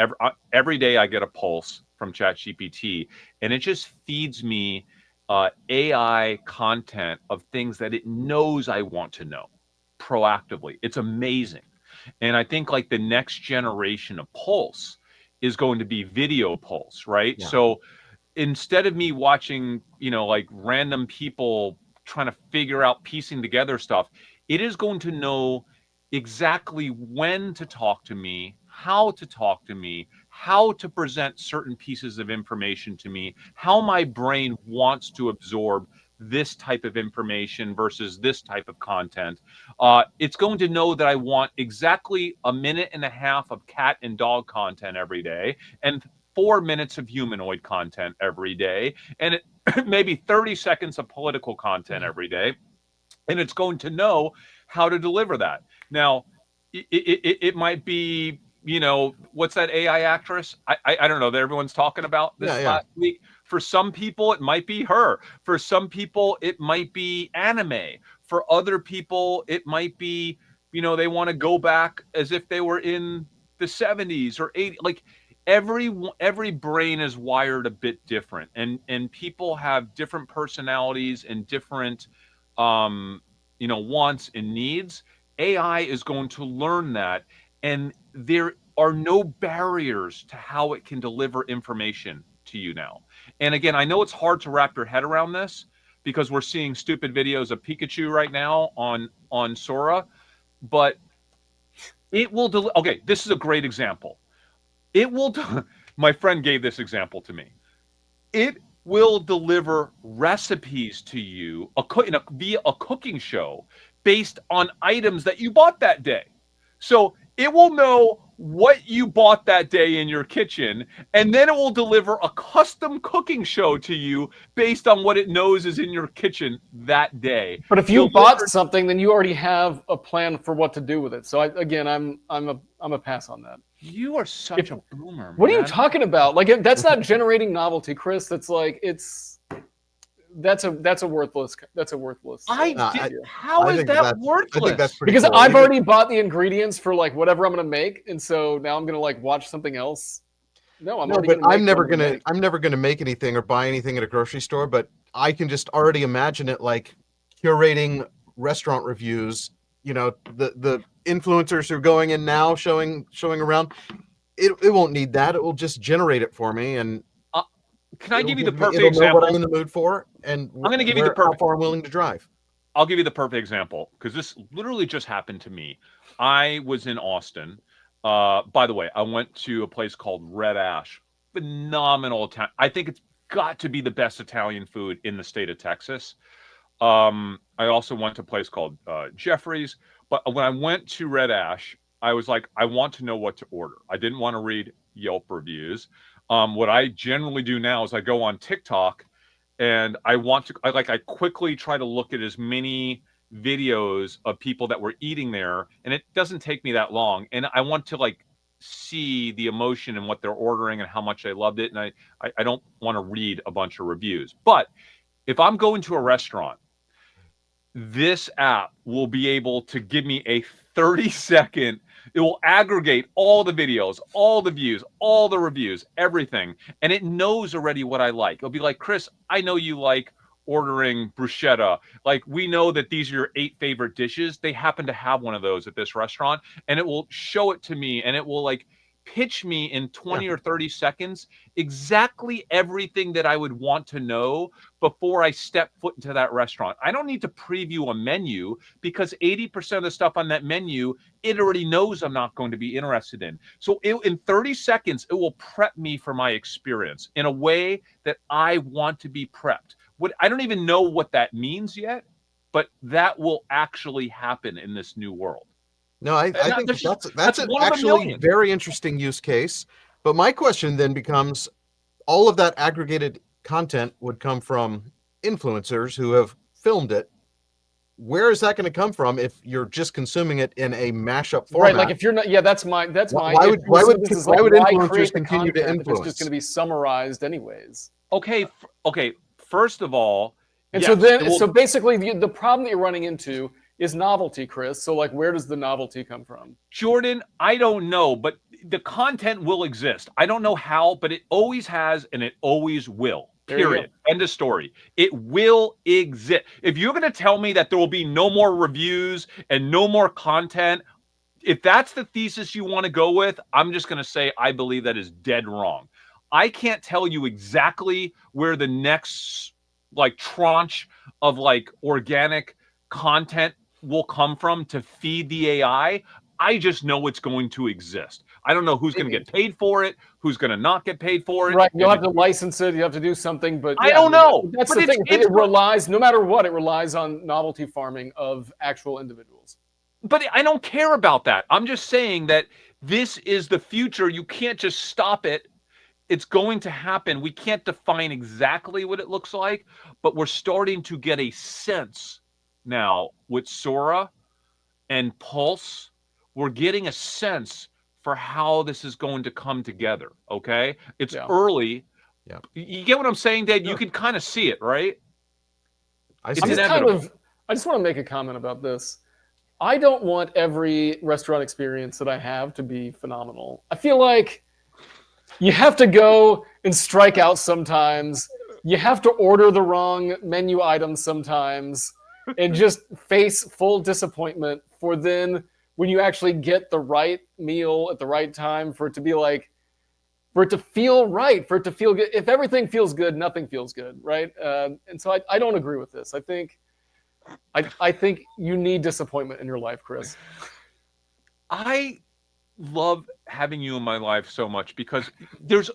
every day I get a pulse from ChatGPT, and it just feeds me AI content of things that it knows I want to know proactively. It's amazing. And I think like the next generation of Pulse is going to be video Pulse, right? Yeah. So instead of me watching, like random people trying to figure out piecing together stuff, it is going to know exactly when to talk to me, how to talk to me, how to present certain pieces of information to me, how my brain wants to absorb this type of information versus this type of content. It's going to know that I want exactly a minute and a half of cat and dog content every day, and 4 minutes of humanoid content every day, and maybe 30 seconds of political content every day. And it's going to know how to deliver that. Now, it might be, what's that AI actress? I don't know that everyone's talking about this last week. For some people, it might be her. For some people, it might be anime. For other people, it might be, they want to go back as if they were in the 70s or 80s. Like every brain is wired a bit different, and people have different personalities and different wants and needs. AI is going to learn that, and there are no barriers to how it can deliver information to you now. And again, I know it's hard to wrap your head around this because we're seeing stupid videos of Pikachu right now on Sora, but it will okay, this is a great example. It will my friend gave this example to me. It will deliver recipes to you via a cooking show based on items that you bought that day. So it will know what you bought that day in your kitchen, and then it will deliver a custom cooking show to you based on what it knows is in your kitchen that day. But if you bought something, then you already have a plan for what to do with it. So I'm a pass on that. You are such a boomer, man. What are you talking about? Like that's not generating novelty, Chris. That's like that's a worthless. How is that worthless? I think that's pretty because cool. I've already bought the ingredients for like whatever I'm gonna make, and so now I'm gonna like watch something else. I'm never gonna make anything or buy anything at a grocery store, but I can just already imagine it like curating restaurant reviews. The influencers who are going in now showing around. It won't need that. It will just generate it for me. And can I give you the perfect example? What I'm in the mood for, and I'm going to give you the perfect. How far I'm willing to drive. I'll give you the perfect example because this literally just happened to me. I was in Austin. By the way, I went to a place called Red Ash. Phenomenal Italian. I think it's got to be the best Italian food in the state of Texas. I also went to a place called Jeffrey's. But when I went to Red Ash, I was like, I want to know what to order. I didn't want to read Yelp reviews. What I generally do now is I go on TikTok and I quickly try to look at as many videos of people that were eating there, and it doesn't take me that long. And I want to like see the emotion and what they're ordering and how much they loved it. And I don't want to read a bunch of reviews. But if I'm going to a restaurant, this app will be able to give me a 30-second. It will aggregate all the videos, all the views, all the reviews, everything. And it knows already what I like. It'll be like, Chris, I know you like ordering bruschetta. Like, we know that these are your 8 favorite dishes. They happen to have one of those at this restaurant. And it will show it to me, and it will like pitch me in 20 or 30 seconds exactly everything that I would want to know before I step foot into that restaurant. I don't need to preview a menu because 80% of the stuff on that menu, it already knows I'm not going to be interested in. So in 30 seconds, it will prep me for my experience in a way that I want to be prepped. I don't even know what that means yet, but that will actually happen in this new world. No, I think that's an actually very interesting use case. But my question then becomes, all of that aggregated content would come from influencers who have filmed it. where is that going to come from if you're just consuming it in a mashup format? Right, like if you're not, yeah, that's my Why would influencers continue to influence? It's just influence? going to be summarized anyways. Okay, okay. First of all, And yes, so then, it will- so basically, the problem that you're running into is novelty, Chris. So like, where does the novelty come from? Jordan, I don't know, but the content will exist. I don't know how, but it always has and it always will. There you Period. End of story. It will exist. If you're going to tell me that there will be no more reviews and no more content, if that's the thesis you want to go with, I'm just going to say I believe that is dead wrong. I can't tell you exactly where the next like tranche of like organic content will come from to feed the AI. I just know it's going to exist. I don't know who's going to get paid for it, who's going to not get paid for it. Right, you'll have to license it. You have to do something, but I don't know. That's But the thing. it's It relies, no matter what, it relies on novelty farming of actual individuals. But I don't care about that. I'm just saying that this is the future. You can't just stop it. It's going to happen. We can't define exactly what it looks like, but we're starting to get a sense now with Sora and Pulse. We're getting a sense for how this is going to come together. Okay, it's early. Yeah, you get what I'm saying, Dad? You can kind of see it, right? I It's inevitable. I just want to make a comment about this. I don't want every restaurant experience that I have to be phenomenal. I feel like you have to go and strike out sometimes. You have to order the wrong menu items sometimes and just face full disappointment for then when you actually get the right meal at the right time for it to be like, for it to feel right, for it to feel good. If everything feels good, nothing feels good, right? And so I don't agree with this. I think you need disappointment in your life, Chris. I love having you in my life so much because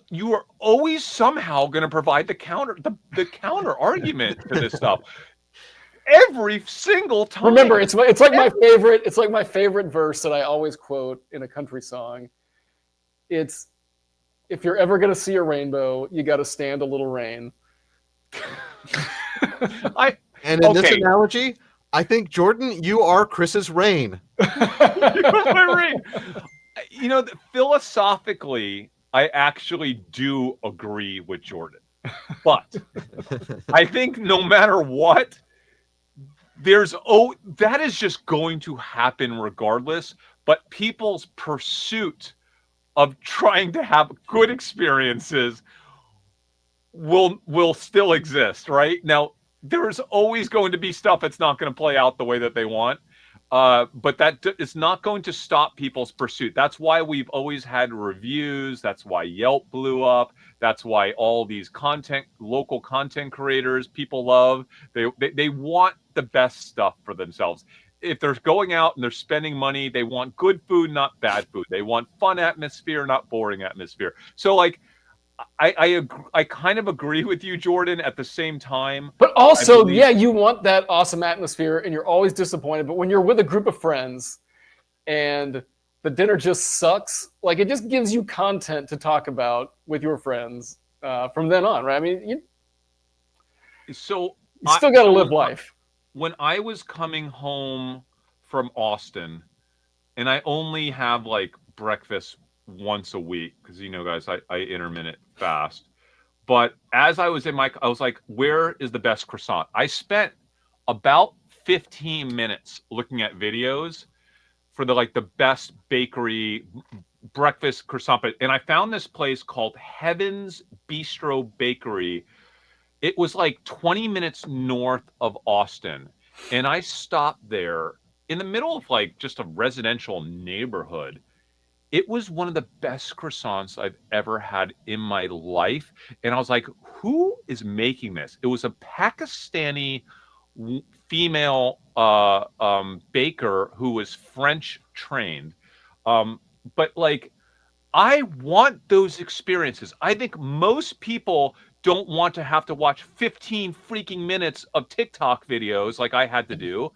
you are always somehow going to provide the counter argument to this stuff every single time. Remember, it's like my favorite verse that I always quote in a country song. It's, if you're ever going to see a rainbow, you got to stand a little rain. And in this analogy, I think, Jordan, you are Chris's rain. My rain. You know, philosophically, I actually do agree with Jordan. But I think no matter what, that is just going to happen regardless. But people's pursuit of trying to have good experiences will still exist, right? Now, there's always going to be stuff that's not going to play out the way that they want. But that is not going to stop people's pursuit. That's why we've always had reviews. That's why Yelp blew up. That's why all these local content creators people love. They want the best stuff for themselves. If they're going out and they're spending money, they want good food, not bad food. They want fun atmosphere, not boring atmosphere. So like, I kind of agree with you, Jordan, at the same time. But also, you want that awesome atmosphere and you're always disappointed. But when you're with a group of friends and the dinner just sucks, like it just gives you content to talk about with your friends from then on, right? I mean, you still got to live life. When I was coming home from Austin and I only have like breakfast once a week because guys, I intermittent fast, but as I was I was like, where is the best croissant? I spent about 15 minutes looking at videos for the best bakery breakfast croissant, and I found this place called Heaven's Bistro Bakery. It was like 20 minutes north of Austin, and I stopped there in the middle of like just a residential neighborhood. It was one of the best croissants I've ever had in my life. And I was like, who is making this? It was a Pakistani female baker who was French trained. But like, I want those experiences. I think most people don't want to have to watch 15 freaking minutes of TikTok videos like I had to do.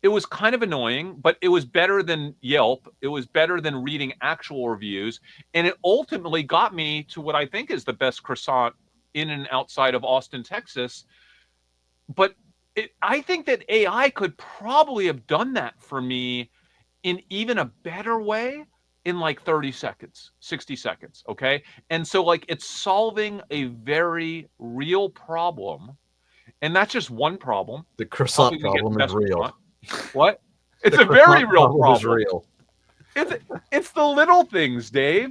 It was kind of annoying, but it was better than Yelp. It was better than reading actual reviews. And it ultimately got me to what I think is the best croissant in and outside of Austin, Texas. But I think that AI could probably have done that for me in even a better way in like 30 seconds, 60 seconds. Okay. And so, like, it's solving a very real problem. And that's just one problem, The croissant helping me get the problem is best real. croissant. What? It's The a very croissant real problem is problem. real. It's, it's the little things, Dave.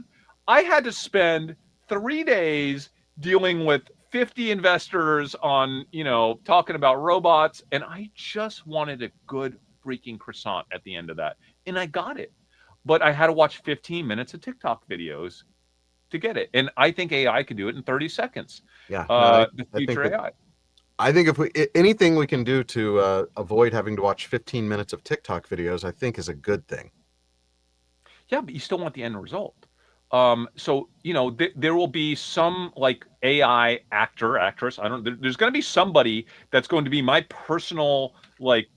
I had to spend 3 days dealing with 50 investors on, talking about robots. And I just wanted a good freaking croissant at the end of that. And I got it. But I had to watch 15 minutes of TikTok videos to get it. And I think AI could do it in 30 seconds. Yeah, no, The I think future that AI. I think if anything we can do to avoid having to watch 15 minutes of TikTok videos, I think is a good thing. Yeah, but you still want the end result. So there will be some like AI actor, actress. There's going to be somebody that's going to be my personal like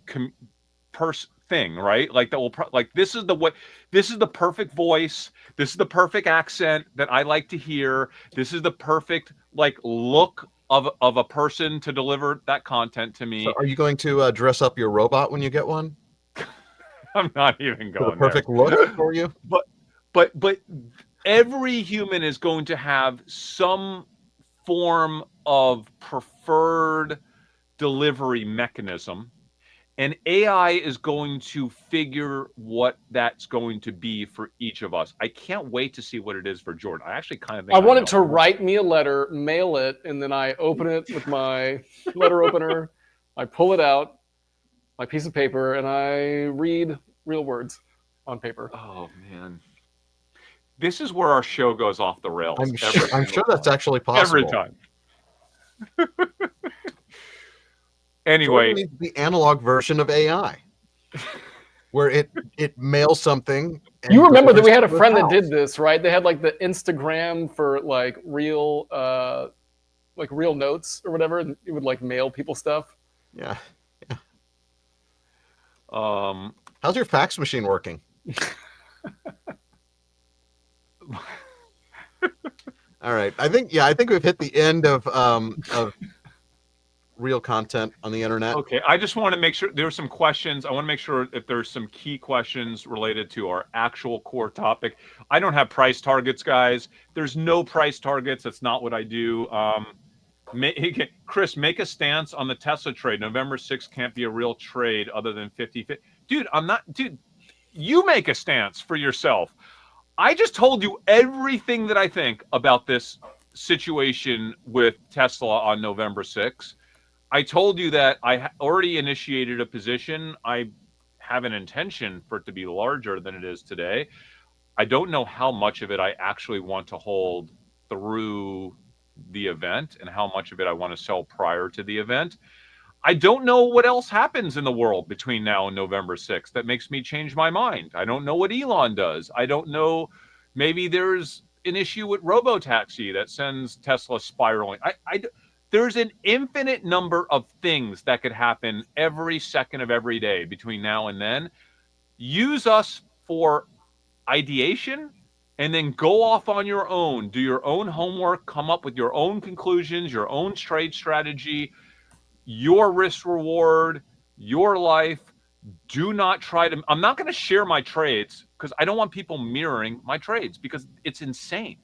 thing, right? Like that will like this is the perfect voice. This is the perfect accent that I like to hear. This is the perfect like look of a person to deliver that content to So me. are you going to dress up your robot when you get one? I'm not even For the going perfect there. look for you? But every human is going to have some form of preferred delivery mechanism, and AI is going to figure what that's going to be for each of us. I can't wait to see what it is for Jordan. I actually kind of think I want it know. to write me a letter, mail it, and then I open it with my letter opener. I pull it out, my piece of paper, and I read real words on paper. Oh man, this is where our show goes off the rails. I'm sure that's actually possible. Every time. Anyway, Jordan needs the analog version of AI, where it mails something. And You remember that we had a delivers to friend his that did house. this, right? They had like the Instagram for like real notes or whatever, and it would like mail people stuff. Yeah. um, How's your fax machine working? All right. I think we've hit the end of real content on the internet. Okay, I just want to make sure there's some questions. I want to make sure if there's some key questions related to our actual core topic. I don't have price targets, guys. There's no price targets. That's not what I do. Chris, make a stance on the Tesla trade. November 6th can't be a real trade other than 50-50. Dude, you make a stance for yourself. I just told you everything that I think about this situation with Tesla on November 6th. I told you that I already initiated a position. I have an intention for it to be larger than it is today. I don't know how much of it I actually want to hold through the event and how much of it I want to sell prior to the event. I don't know what else happens in the world between now and November 6th that makes me change my mind. I don't know what Elon does. I don't know. Maybe there's an issue with Robotaxi that sends Tesla spiraling. There's an infinite number of things that could happen every second of every day between now and then. Use us for ideation and then go off on your own. Do your own homework, come up with your own conclusions, your own trade strategy, your risk reward, your life. Do not try to. I'm not going to share my trades because I don't want people mirroring my trades because it's insane.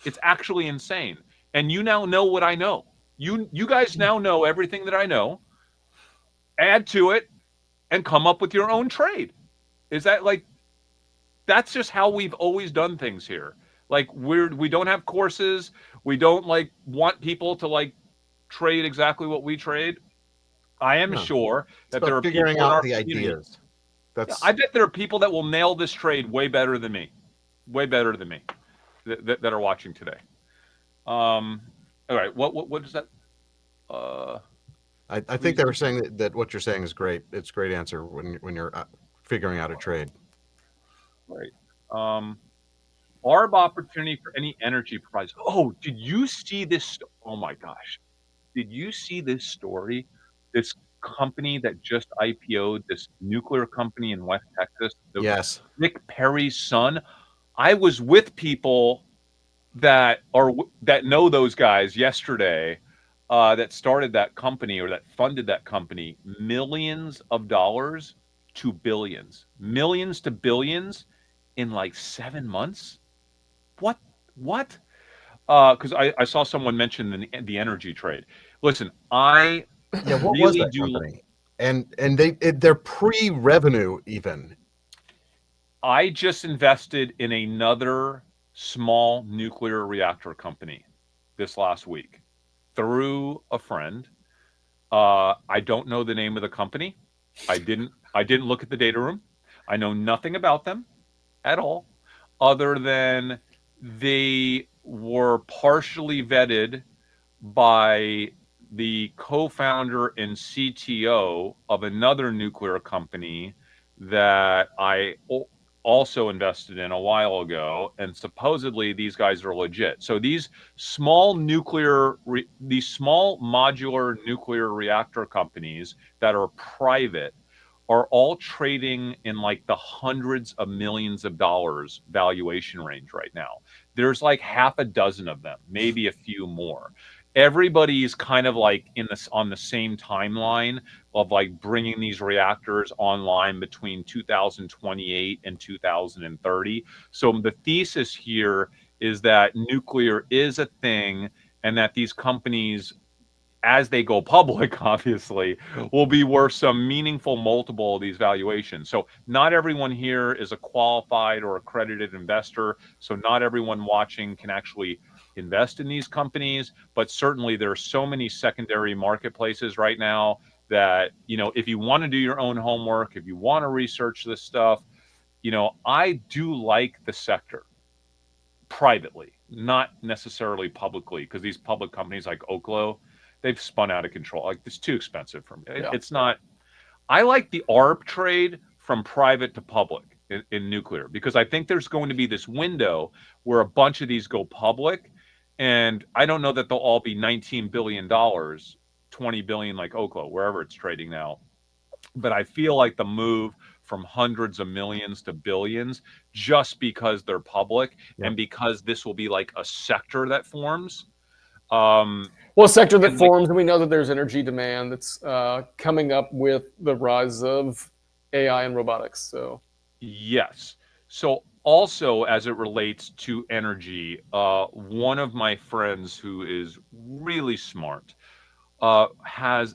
It's actually insane. And you now know what I know. You guys now know everything that I know. Add to it and come up with your own trade. Is that like, that's just how we've always done things here. Like we don't have courses. We don't like want people to like trade exactly what we trade. I am sure that there are figuring people out the ideas. I bet there are people that will nail this trade way better than me, that are watching today. All right, what is that? I think they were saying that what you're saying is great. It's a great answer when you're figuring out a trade. Right. Arb opportunity for any energy providers. Oh, did you see this? Oh my gosh. Did you see this story? This company that just IPO'd, this nuclear company in West Texas. Yes. Rick Perry's son. I was with people that know those guys yesterday. that started that company or that funded that company millions of dollars to billions, millions to billions in like 7 months. What? What? Because I saw someone mention the energy trade. Listen, I Yeah, what was really that do. company? And they're pre-revenue even. I just invested in another small nuclear reactor company this last week through a friend. I don't know the name of the company. I didn't look at the data room. I know nothing about them at all, other than they were partially vetted by the co-founder and CTO of another nuclear company that I also invested in a while ago, and supposedly these guys are legit. So these small these small modular nuclear reactor companies that are private are all trading in like the hundreds of millions of dollars valuation range right now. There's like half a dozen of them, maybe a few more. Everybody's kind of like on the same timeline of like bringing these reactors online between 2028 and 2030. So the thesis here is that nuclear is a thing, and that these companies, as they go public, obviously, will be worth some meaningful multiple of these valuations. So not everyone here is a qualified or accredited investor. So not everyone watching can actually invest in these companies, but certainly there are so many secondary marketplaces right now that, if you want to do your own homework, if you want to research this stuff, I do like the sector privately, not necessarily publicly, because these public companies like Oklo, they've spun out of control. Like, it's too expensive for me. Yeah. It's not. I like the ARB trade from private to public in nuclear, because I think there's going to be this window where a bunch of these go public, and I don't know that they'll all be $19 billion, $20 billion like Oklo, wherever it's trading now. But I feel like the move from hundreds of millions to billions, just because they're public, Yeah. and because this will be like a sector that forms. Well, a sector that And, like, forms, and we know that there's energy demand that's coming up with the rise of AI and robotics. So yes. So also, as it relates to energy, one of my friends who is really smart has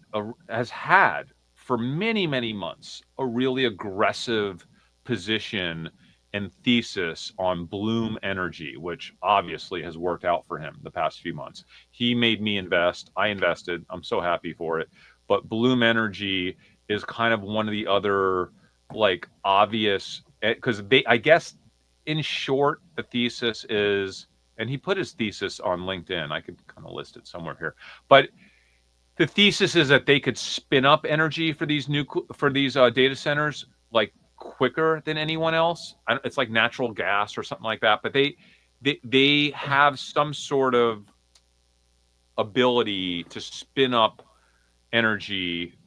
had for many, many months a really aggressive position and thesis on Bloom Energy, which obviously has worked out for him the past few months. He made me invest. I invested. I'm so happy for it. But Bloom Energy is kind of one of the other, like, obvious, because I guess, in short, the thesis is, and he put his thesis on LinkedIn. I could kind of list it somewhere here, but the thesis is that they could spin up energy for these data centers like quicker than anyone else. It's like natural gas or something like that, but they have some sort of ability to spin up energy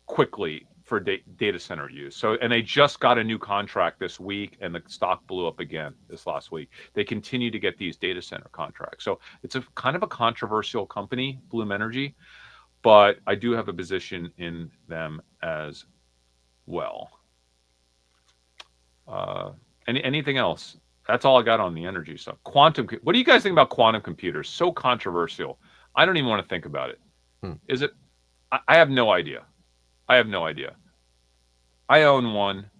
quickly for data center use. So, and they just got a new contract this week, and the stock blew up again this last week. They continue to get these data center contracts. So it's a kind of a controversial company, Bloom Energy, but I do have a position in them as well. Anything else? That's all I got on the energy stuff. Quantum. What do you guys think about quantum computers? So controversial. I don't even want to think about it. Is it? I have no idea. I have no idea. I own one,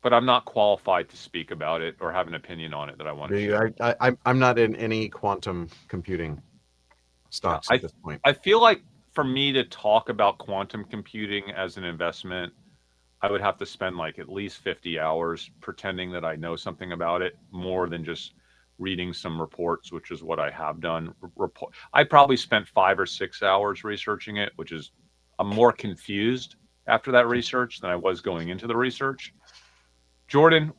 but I'm not qualified to speak about it or have an opinion on it that I want to share. I'm not in any quantum computing stocks at this point. I feel like for me to talk about quantum computing as an investment, I would have to spend like at least 50 hours pretending that I know something about it, more than just reading some reports, which is what I have done. I probably spent 5 or 6 hours researching it, which is, I'm more confused after that research than I was going into the research. Jordan,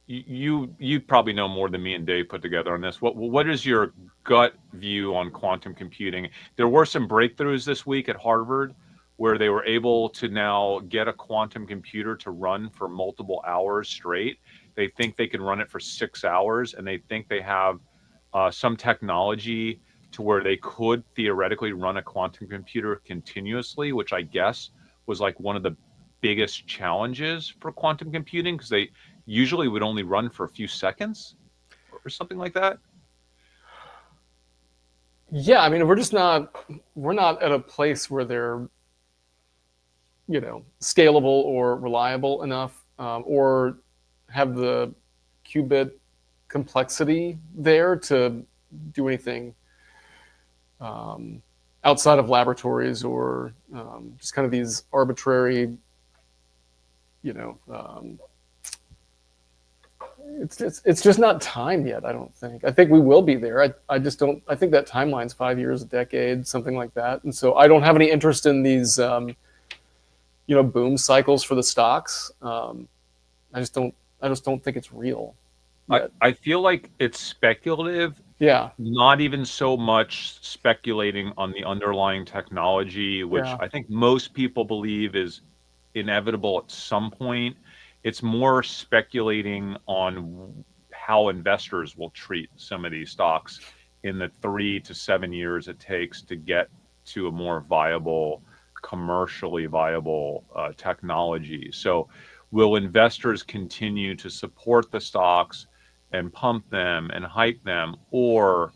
you probably know more than me and Dave put together on this. What is your gut view on quantum computing? There were some breakthroughs this week at Harvard where they were able to now get a quantum computer to run for multiple hours straight. They think they can run it for 6 hours, and they think they have some technology to where they could theoretically run a quantum computer continuously, which I guess was like one of the biggest challenges for quantum computing, because they usually would only run for a few seconds or something like that. Yeah, I mean, we're not at a place where they're, scalable or reliable enough, or have the qubit complexity there to do anything outside of laboratories, or just kind of these arbitrary, it's just not time yet. I don't think. I think we will be there. I just don't. I think that timeline's 5 years, a decade, something like that. And so I don't have any interest in these, boom cycles for the stocks. I just don't think it's real. I feel like it's speculative. Yeah. Not even so much speculating on the underlying technology, which Yeah. I think most people believe is inevitable at some point. It's more speculating on how investors will treat some of these stocks in the 3 to 7 years it takes to get to a more viable, commercially viable technology. So will investors continue to support the stocks and pump them and hype them, or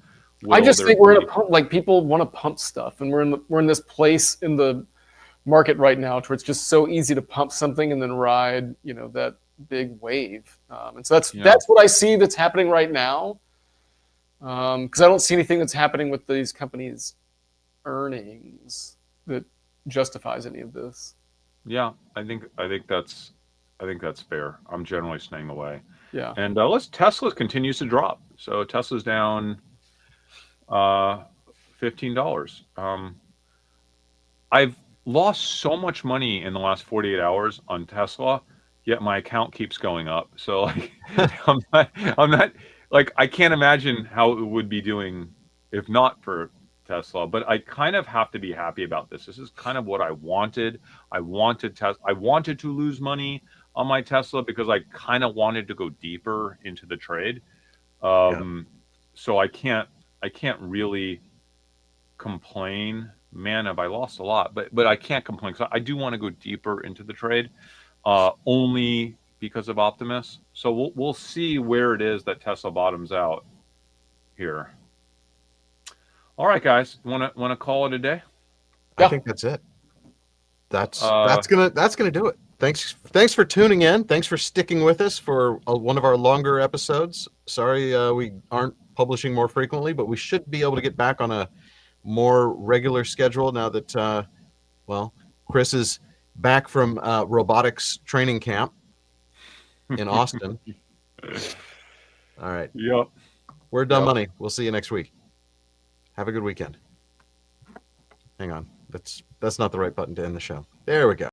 I will just there think we're in be... a pump, like people want to pump stuff, and we're in this place in the market right now where it's just so easy to pump something and then ride, that big wave. And so that's what I see that's happening right now. Because I don't see anything that's happening with these companies' earnings that justifies any of this. Yeah, I think that's fair. I'm generally staying away. Yeah. And Tesla continues to drop. So Tesla's down $15. I've lost so much money in the last 48 hours on Tesla, yet my account keeps going up. So like, I'm not like, I can't imagine how it would be doing if not for Tesla. But I kind of have to be happy about this. This is kind of what I wanted. I wanted to lose money on my Tesla because I kind of wanted to go deeper into the trade. So I can't really complain. Man, have I lost a lot, but I can't complain because I do want to go deeper into the trade, only because of Optimus. So we'll see where it is that Tesla bottoms out here. All right, guys, want to call it a day? I think that's it. That's gonna do it. Thanks for tuning in. Thanks for sticking with us for one of our longer episodes. Sorry we aren't publishing more frequently, but we should be able to get back on a more regular schedule now that Chris is back from robotics training camp in Austin. All right. Yep. We're Dumb Money. We'll see you next week. Have a good weekend. Hang on. That's not the right button to end the show. There we go.